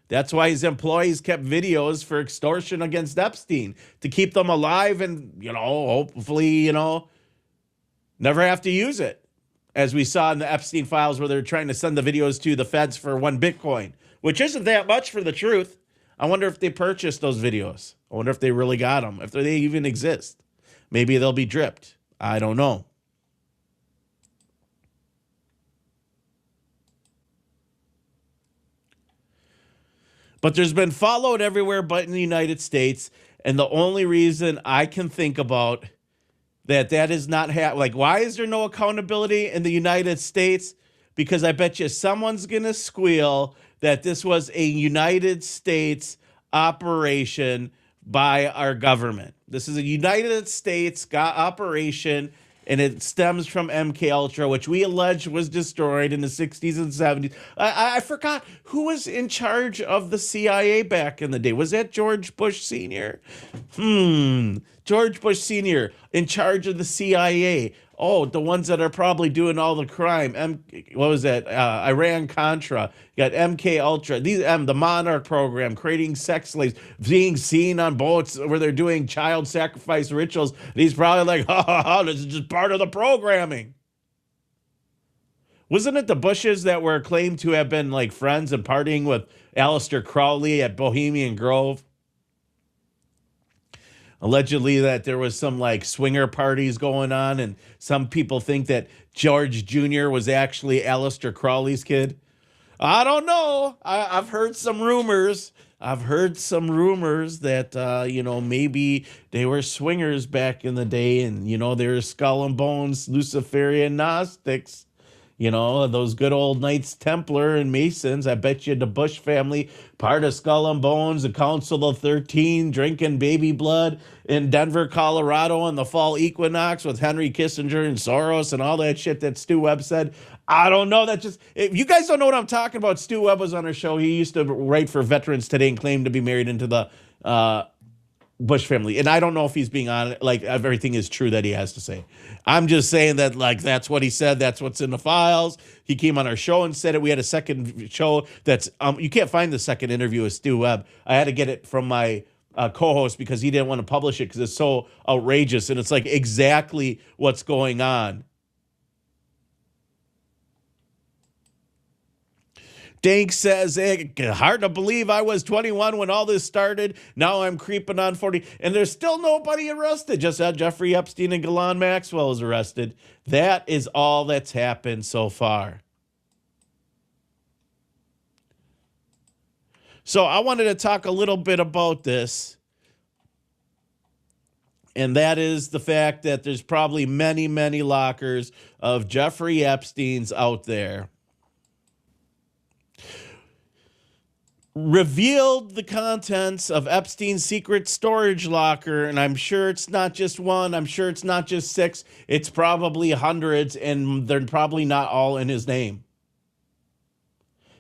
That's why his employees kept videos for extortion against Epstein, to keep them alive and, hopefully, never have to use it. As we saw in the Epstein files where they're trying to send the videos to the feds for 1 Bitcoin, which isn't that much for the truth. I wonder if they purchased those videos. I wonder if they really got them, if they even exist. Maybe they'll be dripped. I don't know. But there's been fallout everywhere but in the United States. And the only reason I can think about that is not happening. Why is there no accountability in the United States? Because I bet you someone's going to squeal that this was a United States operation by our government. This is a United States operation, and it stems from MK Ultra, which we allege was destroyed in the 60s and 70s. I forgot who was in charge of the CIA back in the day. Was that George Bush Sr.? George Bush Sr. in charge of the CIA. Oh, the ones that are probably doing all the crime. What was that? Iran-Contra. You got MK Ultra. The Monarch program, creating sex slaves, being seen on boats where they're doing child sacrifice rituals. And he's probably like, this is just part of the programming. Wasn't it the Bushes that were claimed to have been friends and partying with Aleister Crowley at Bohemian Grove? Allegedly that there was some swinger parties going on, and some people think that George Jr. was actually Aleister Crowley's kid. I don't know. I've heard some rumors. That, maybe they were swingers back in the day, and, they were skull and bones, Luciferian Gnostics. Those good old Knights Templar and Masons. I bet you the Bush family, part of Skull and Bones, the Council of 13, drinking baby blood in Denver, Colorado in the fall equinox with Henry Kissinger and Soros and all that shit that Stu Webb said. I don't know. If you guys don't know what I'm talking about, Stu Webb was on our show. He used to write for Veterans Today and claimed to be married into the Bush family. And I don't know if he's being on like everything is true that he has to say. I'm just saying that like that's what he said. That's what's in the files. He came on our show and said it. We had a second show that's you can't find the second interview with Stu Webb. I had to get it from my co-host because he didn't want to publish it because it's so outrageous and it's like exactly what's going on. Dank says, hard to believe I was 21 when all this started. Now I'm creeping on 40. And there's still nobody arrested. Just Jeffrey Epstein and Ghislaine Maxwell is arrested. That is all that's happened so far. So I wanted to talk a little bit about this. And that is the fact that there's probably many, many lockers of Jeffrey Epstein's out there. Revealed the contents of Epstein's secret storage locker, and I'm sure it's not just one, I'm sure it's not just 6, it's probably hundreds, and they're probably not all in his name.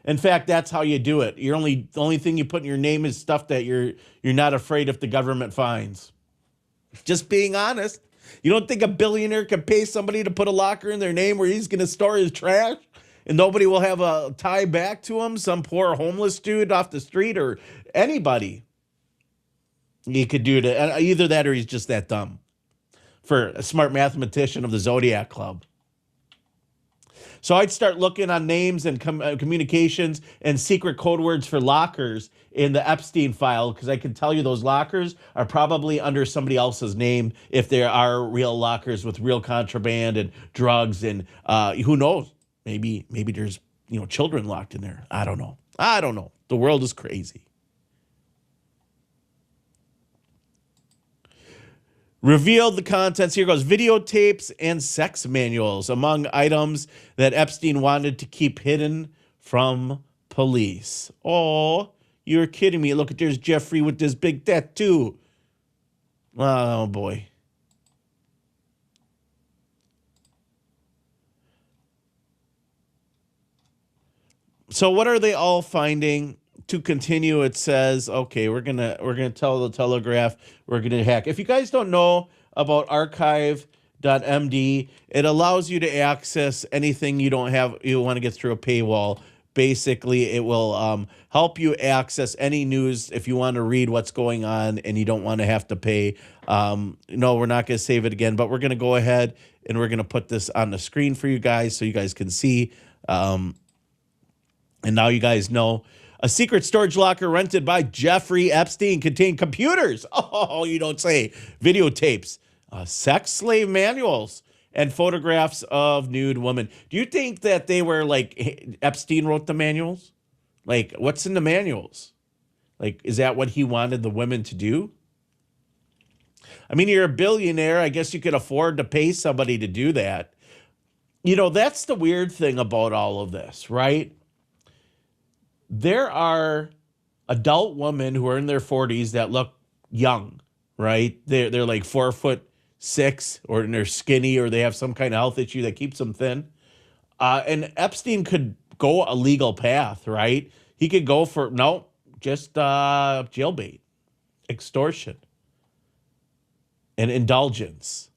In fact, that's how you do it. The only thing you put in your name is stuff that you're not afraid if the government finds. Just being honest. You don't think a billionaire could pay somebody to put a locker in their name where he's going to store his trash? And nobody will have a tie back to him, some poor homeless dude off the street or anybody. He could do it. Either that or he's just that dumb. For a smart mathematician of the Zodiac Club. So I'd start looking on names and communications and secret code words for lockers in the Epstein file because I can tell you those lockers are probably under somebody else's name if there are real lockers with real contraband and drugs and who knows? Maybe there's, children locked in there. I don't know. The world is crazy. Revealed the contents. Here goes. Videotapes and sex manuals among items that Epstein wanted to keep hidden from police. Oh, you're kidding me. Look, there's Jeffrey with this big tattoo. Oh, boy. So what are they all finding? To continue, it says, okay, we're gonna tell the Telegraph we're gonna hack. If you guys don't know about archive.md, it allows you to access anything you want to get through a paywall. Basically, it will help you access any news if you want to read what's going on and you don't want to have to pay. No, we're not going to save it again, but we're going to go ahead and we're going to put this on the screen for you guys so you guys can see. And now you guys know. A secret storage locker rented by Jeffrey Epstein contained computers. Oh, you don't say. Videotapes, sex slave manuals, and photographs of nude women. Do you think that they were like Epstein wrote the manuals? Like, what's in the manuals? Like, is that what he wanted the women to do? I mean, you're a billionaire. I guess you could afford to pay somebody to do that. That's the weird thing about all of this, right? There are adult women who are in their 40s that look young, right? They're like 4'6", or they're skinny, or they have some kind of health issue that keeps them thin. And Epstein could go a legal path, right? He could go for just jailbait, extortion, and indulgence.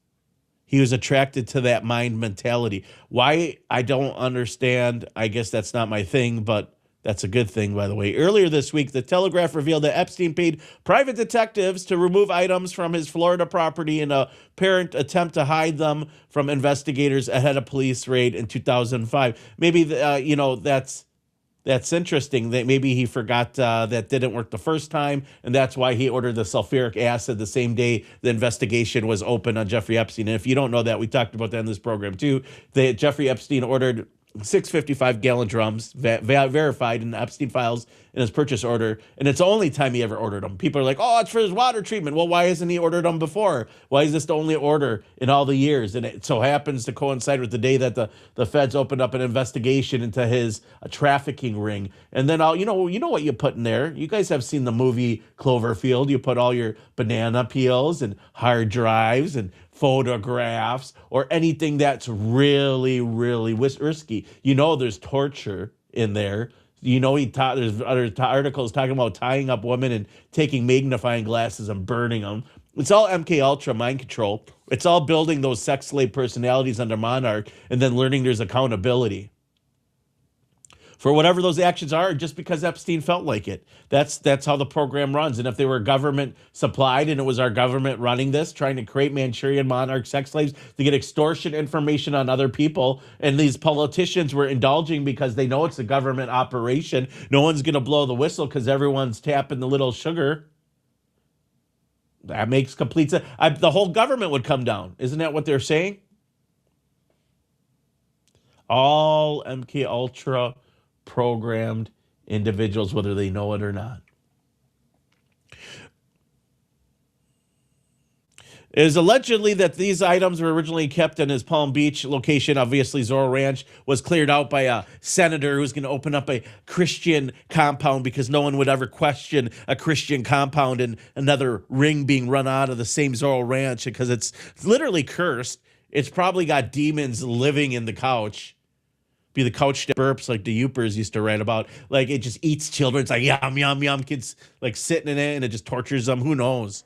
He was attracted to that mind mentality. Why? I don't understand. I guess that's not my thing, but that's a good thing, by the way. Earlier this week, the Telegraph revealed that Epstein paid private detectives to remove items from his Florida property in a apparent attempt to hide them from investigators ahead of police raid in 2005. Maybe, that's interesting. That maybe he forgot that didn't work the first time, and that's why he ordered the sulfuric acid the same day the investigation was open on Jeffrey Epstein. And if you don't know that, we talked about that in this program too. Jeffrey Epstein ordered 6 55-gallon drums, verified in the Epstein files in his purchase order, and it's the only time he ever ordered them. People are like, oh, it's for his water treatment. Well, why hasn't he ordered them before? Why is this the only order in all the years? And it so happens to coincide with the day that the feds opened up an investigation into his trafficking ring. And then, you know what you put in there. You guys have seen the movie Cloverfield. You put all your banana peels and hard drives and photographs or anything that's really, really risky. There's torture in there. You know, there's other articles talking about tying up women and taking magnifying glasses and burning them. It's all MK Ultra mind control. It's all building those sex slave personalities under Monarch and then learning there's accountability for whatever those actions are, just because Epstein felt like it. That's how the program runs. And if they were government supplied and it was our government running this, trying to create Manchurian monarch sex slaves to get extortion information on other people, and these politicians were indulging because they know it's a government operation, no one's going to blow the whistle because everyone's tapping the little sugar. That makes complete sense. The whole government would come down. Isn't that what they're saying? All MK Ultra programmed individuals, whether they know it or not. It is allegedly that these items were originally kept in his Palm Beach location. Obviously, Zorro Ranch was cleared out by a senator who's going to open up a Christian compound because no one would ever question a Christian compound and another ring being run out of the same Zorro Ranch because it's literally cursed. It's probably got demons living in the couch. Be the couch that burps like the Youpers used to write about. Like it just eats children. It's like yum, yum, yum. Kids like sitting in it and it just tortures them. Who knows?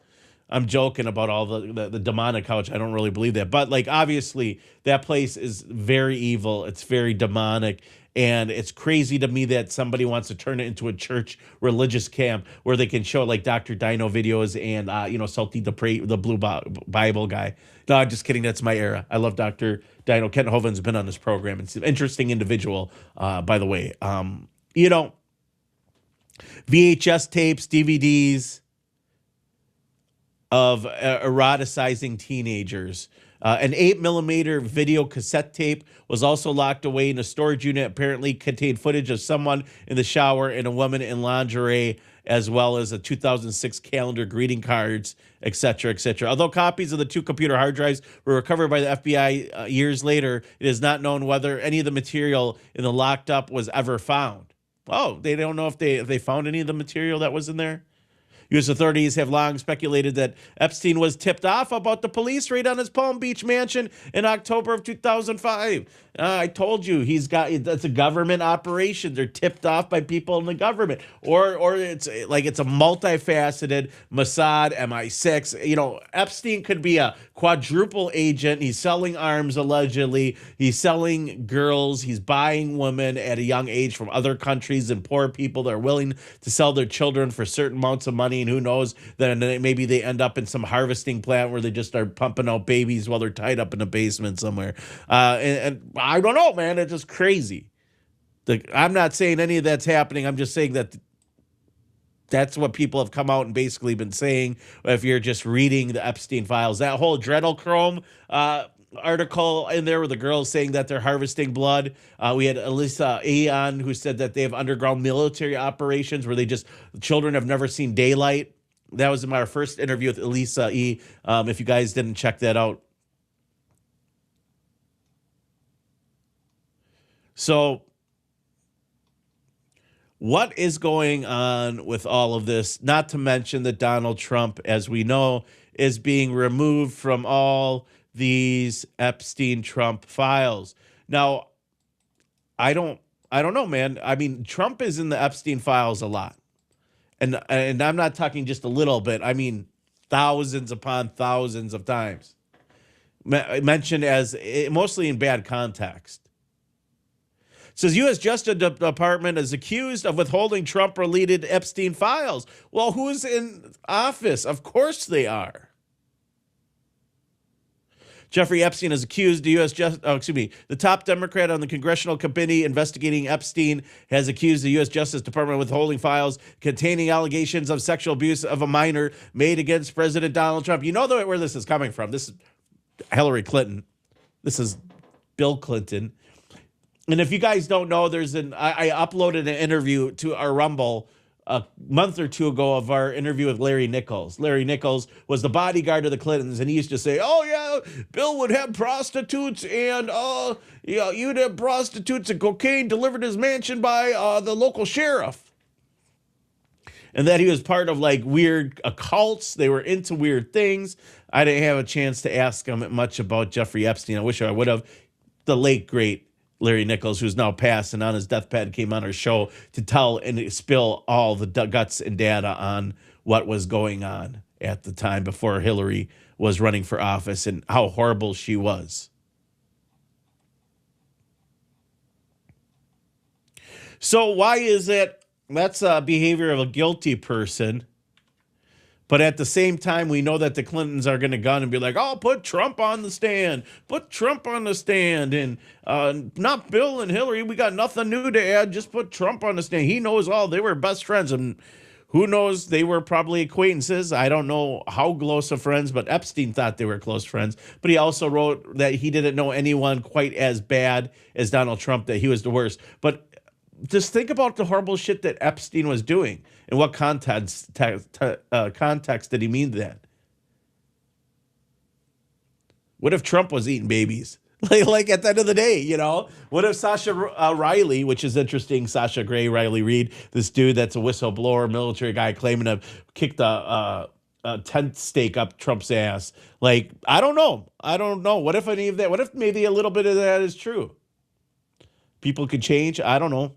I'm joking about all the demonic couch. I don't really believe that. But like obviously that place is very evil. It's very demonic. And it's crazy to me that somebody wants to turn it into a church religious camp where they can show like Dr. Dino videos and, Salty the Blue Bible guy. No, I'm just kidding. That's my era. I love Dr. Dino. Kent Hovind's been on this program. It's an interesting individual, by the way. VHS tapes, DVDs of eroticizing teenagers. An 8mm video cassette tape was also locked away in a storage unit. Apparently contained footage of someone in the shower and a woman in lingerie, as well as a 2006 calendar, greeting cards, etc., etc. Although copies of the 2 computer hard drives were recovered by the FBI years later, it is not known whether any of the material in the locked up was ever found. Oh, they don't know if they found any of the material that was in there? U.S. authorities have long speculated that Epstein was tipped off about the police raid on his Palm Beach mansion in October of 2005. I told you that's a government operation. They're tipped off by people in the government, or it's a multifaceted Mossad, MI6. Epstein could be a quadruple agent. He's selling arms allegedly. He's selling girls. He's buying women at a young age from other countries and poor people that are willing to sell their children for certain amounts of money. And who knows, then maybe they end up in some harvesting plant where they just start pumping out babies while they're tied up in a basement somewhere. And I don't know, man. It's just crazy. I'm not saying any of that's happening. I'm just saying that's what people have come out and basically been saying. If you're just reading the Epstein files, that whole adrenochrome article in there with the girls saying that they're harvesting blood. We had Elisa E on who said that they have underground military operations where children have never seen daylight. That was in my first interview with Elisa E. If you guys didn't check that out. So what is going on with all of this? Not to mention that Donald Trump, as we know, is being removed from all these Epstein Trump files. Now, I don't know, man. I mean, Trump is in the Epstein files a lot. And I'm not talking just a little bit. I mean, thousands upon thousands of times. Mentioned as mostly in bad context. Says U.S. Justice Department is accused of withholding Trump-related Epstein files. Well, who's in office? Of course they are. Jeffrey Epstein is accused. The top Democrat on the congressional committee investigating Epstein has accused the U.S. Justice Department of withholding files containing allegations of sexual abuse of a minor made against President Donald Trump. You know where this is coming from. This is Hillary Clinton. This is Bill Clinton. And if you guys don't know, I uploaded an interview to our Rumble a month or two ago of our interview with Larry Nichols. Larry Nichols was the bodyguard of the Clintons, and he used to say, oh, yeah, Bill would have prostitutes and, you'd have prostitutes and cocaine delivered to his mansion by the local sheriff. And that he was part of weird occults. They were into weird things. I didn't have a chance to ask him much about Jeffrey Epstein. I wish I would have. The late, great Larry Nichols, who's now passed and on his deathbed, came on our show to tell and spill all the guts and data on what was going on at the time before Hillary was running for office and how horrible she was. So why is it that's a behavior of a guilty person? But at the same time, we know that the Clintons are going to gun and be like, oh, put Trump on the stand. Put Trump on the stand. And not Bill and Hillary. We got nothing new to add. Just put Trump on the stand. He knows all. They were best friends. And who knows? They were probably acquaintances. I don't know how close of friends, but Epstein thought they were close friends. But he also wrote that he didn't know anyone quite as bad as Donald Trump, that he was the worst. But just think about the horrible shit that Epstein was doing. In what context did he mean that? What if Trump was eating babies? Like at the end of the day, you know? What if Sasha Riley, which is interesting, Sasha Gray, Riley Reid, this dude that's a whistleblower, military guy claiming to have kicked a tent stake up Trump's ass. Like, I don't know. What if any of that, what if maybe a little bit of that is true? People could change. I don't know.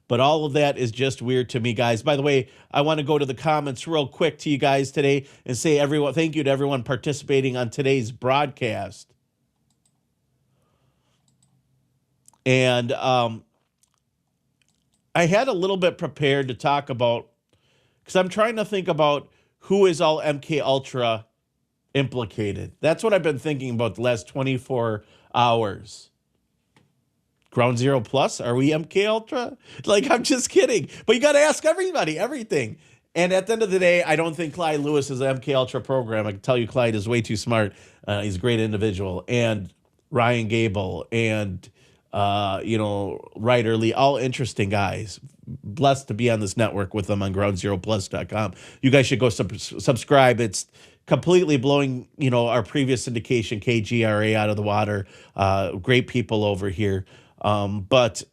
But all of that is just weird to me, guys. By the way, I want to go to the comments real quick to you guys today and say thank you to everyone participating on today's broadcast. And I had a little bit prepared to talk about, because I'm trying to think about who is all MK Ultra implicated. That's what I've been thinking about the last 24 hours. Ground Zero Plus? Are we MK Ultra? Like, I'm just kidding. But you got to ask everybody, everything. And at the end of the day, I don't think Clyde Lewis is an MK Ultra program. I can tell you Clyde is way too smart. He's a great individual. And Ryan Gable and, Ryder Lee, all interesting guys. Blessed to be on this network with them on groundzeroplus.com. You guys should go subscribe. It's completely blowing, our previous syndication, KGRA, out of the water. Great people over here. But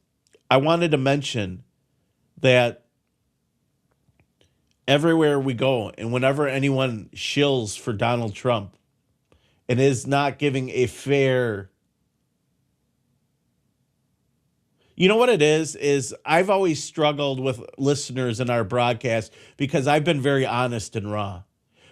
I wanted to mention that everywhere we go and whenever anyone shills for Donald Trump and is not giving a fair, you know what it is I've always struggled with listeners in our broadcast because I've been very honest and raw.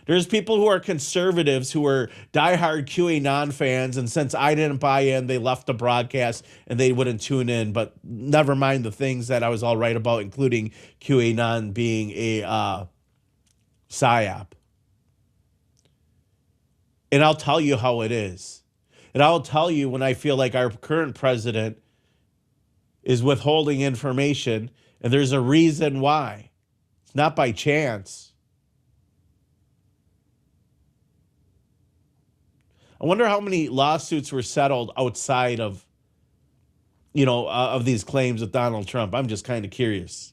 There's people who are conservatives who are diehard QAnon fans, and since I didn't buy in, they left the broadcast and they wouldn't tune in. But never mind the things that I was all right about, including QAnon being a psyop. And I'll tell you how it is. And I'll tell you when I feel like our current president is withholding information, and there's a reason why. It's not by chance. I wonder how many lawsuits were settled outside of, of these claims with Donald Trump. I'm just kind of curious.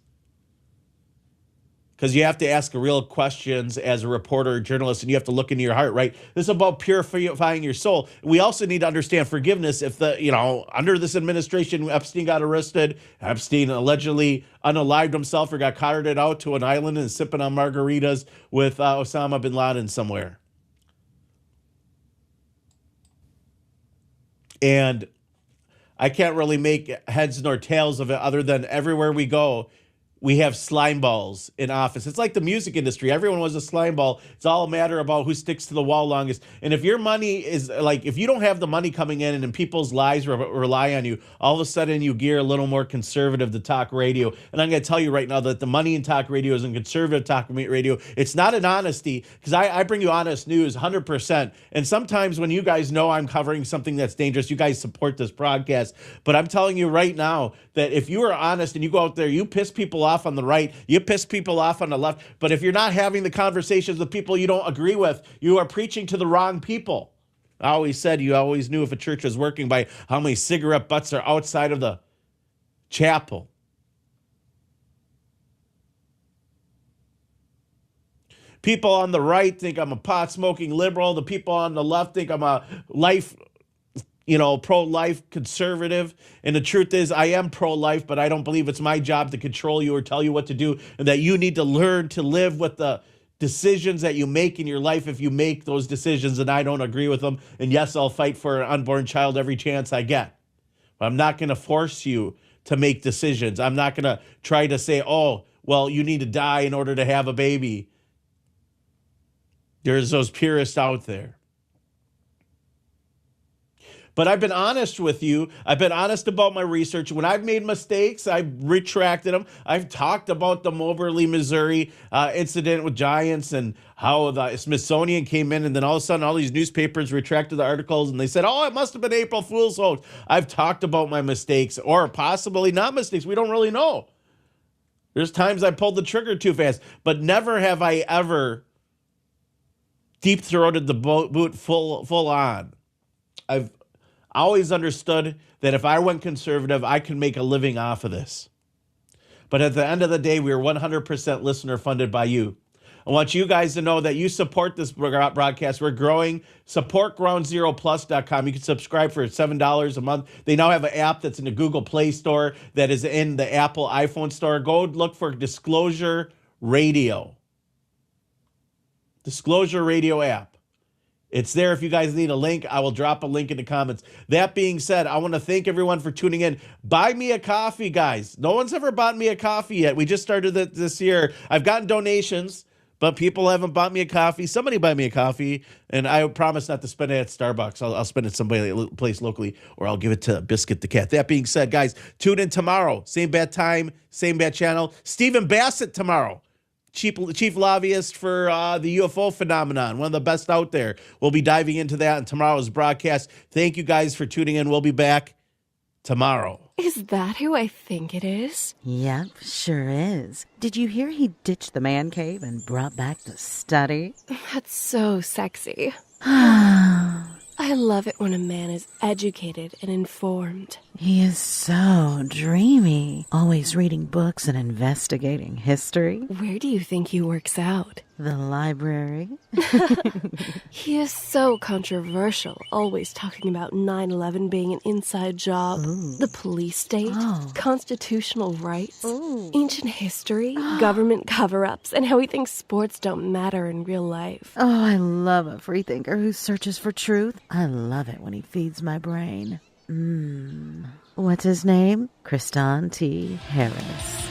Because you have to ask real questions as a reporter or journalist, and you have to look into your heart, right? This is about purifying your soul. We also need to understand forgiveness. If under this administration, Epstein got arrested, Epstein allegedly unalived himself or got carted out to an island and sipping on margaritas with Osama bin Laden somewhere. And I can't really make heads nor tails of it other than everywhere we go, we have slime balls in office. It's like the music industry. Everyone was a slime ball. It's all a matter about who sticks to the wall longest. And if your money is like, if you don't have the money coming in and people's lives rely on you, all of a sudden you gear a little more conservative to talk radio. And I'm going to tell you right now that the money in talk radio is in conservative talk radio. It's not an honesty, because I bring you honest news 100%. And sometimes when you guys know I'm covering something that's dangerous, you guys support this broadcast. But I'm telling you right now that if you are honest and you go out there, you piss people off on the right, you piss people off on the left. But if you're not having the conversations with people you don't agree with, you are preaching to the wrong people. I always said you always knew if a church was working by how many cigarette butts are outside of the chapel. People on the right think I'm a pot-smoking liberal. The people on the left think I'm a pro-life conservative. And the truth is I am pro-life, but I don't believe it's my job to control you or tell you what to do, and that you need to learn to live with the decisions that you make in your life if you make those decisions and I don't agree with them. And yes, I'll fight for an unborn child every chance I get. I'm not going to force you to make decisions. I'm not going to try to say, oh, well, you need to die in order to have a baby. There's those purists out there. But I've been honest with you. I've been honest about my research. When I've made mistakes, I've retracted them. I've talked about the Moberly, Missouri incident with giants and how the Smithsonian came in, and then all of a sudden all these newspapers retracted the articles and they said, oh, it must have been April Fool's hoax. I've talked about my mistakes, or possibly not mistakes. We don't really know. There's times I pulled the trigger too fast, but never have I ever deep-throated the boot full on. I've always understood that if I went conservative, I could make a living off of this. But at the end of the day, we are 100% listener funded by you. I want you guys to know that you support this broadcast. We're growing. Support groundzeroplus.com. You can subscribe for $7 a month. They now have an app that's in the Google Play Store that is in the Apple iPhone store. Go look for Disclosure Radio. Disclosure Radio app. It's there. If you guys need a link, I will drop a link in the comments. That being said, I want to thank everyone for tuning in. Buy me a coffee, guys. No one's ever bought me a coffee yet. We just started it this year. I've gotten donations, but people haven't bought me a coffee. Somebody buy me a coffee, and I promise not to spend it at Starbucks. I'll spend it somebody place locally, or I'll give it to Biscuit the Cat. That being said, guys, tune in tomorrow. Same bad time, same bad channel. Stephen Bassett tomorrow. Chief lobbyist for the UFO phenomenon, one of the best out there. We'll be diving into that in tomorrow's broadcast. Thank you guys for tuning in. We'll be back tomorrow. Is that who I think it is? Yep, sure is. Did you hear he ditched the man cave and brought back the study? That's so sexy. I love it when a man is educated and informed. He is so dreamy, always reading books and investigating history. Where do you think he works out? The library. He is so controversial, always talking about 9/11 being an inside job, the police state, constitutional rights, ancient history, government cover-ups, and how he thinks sports don't matter in real life. Oh, I love a freethinker who searches for truth. I love it when he feeds my brain. What's his name? Kriston T. Harris.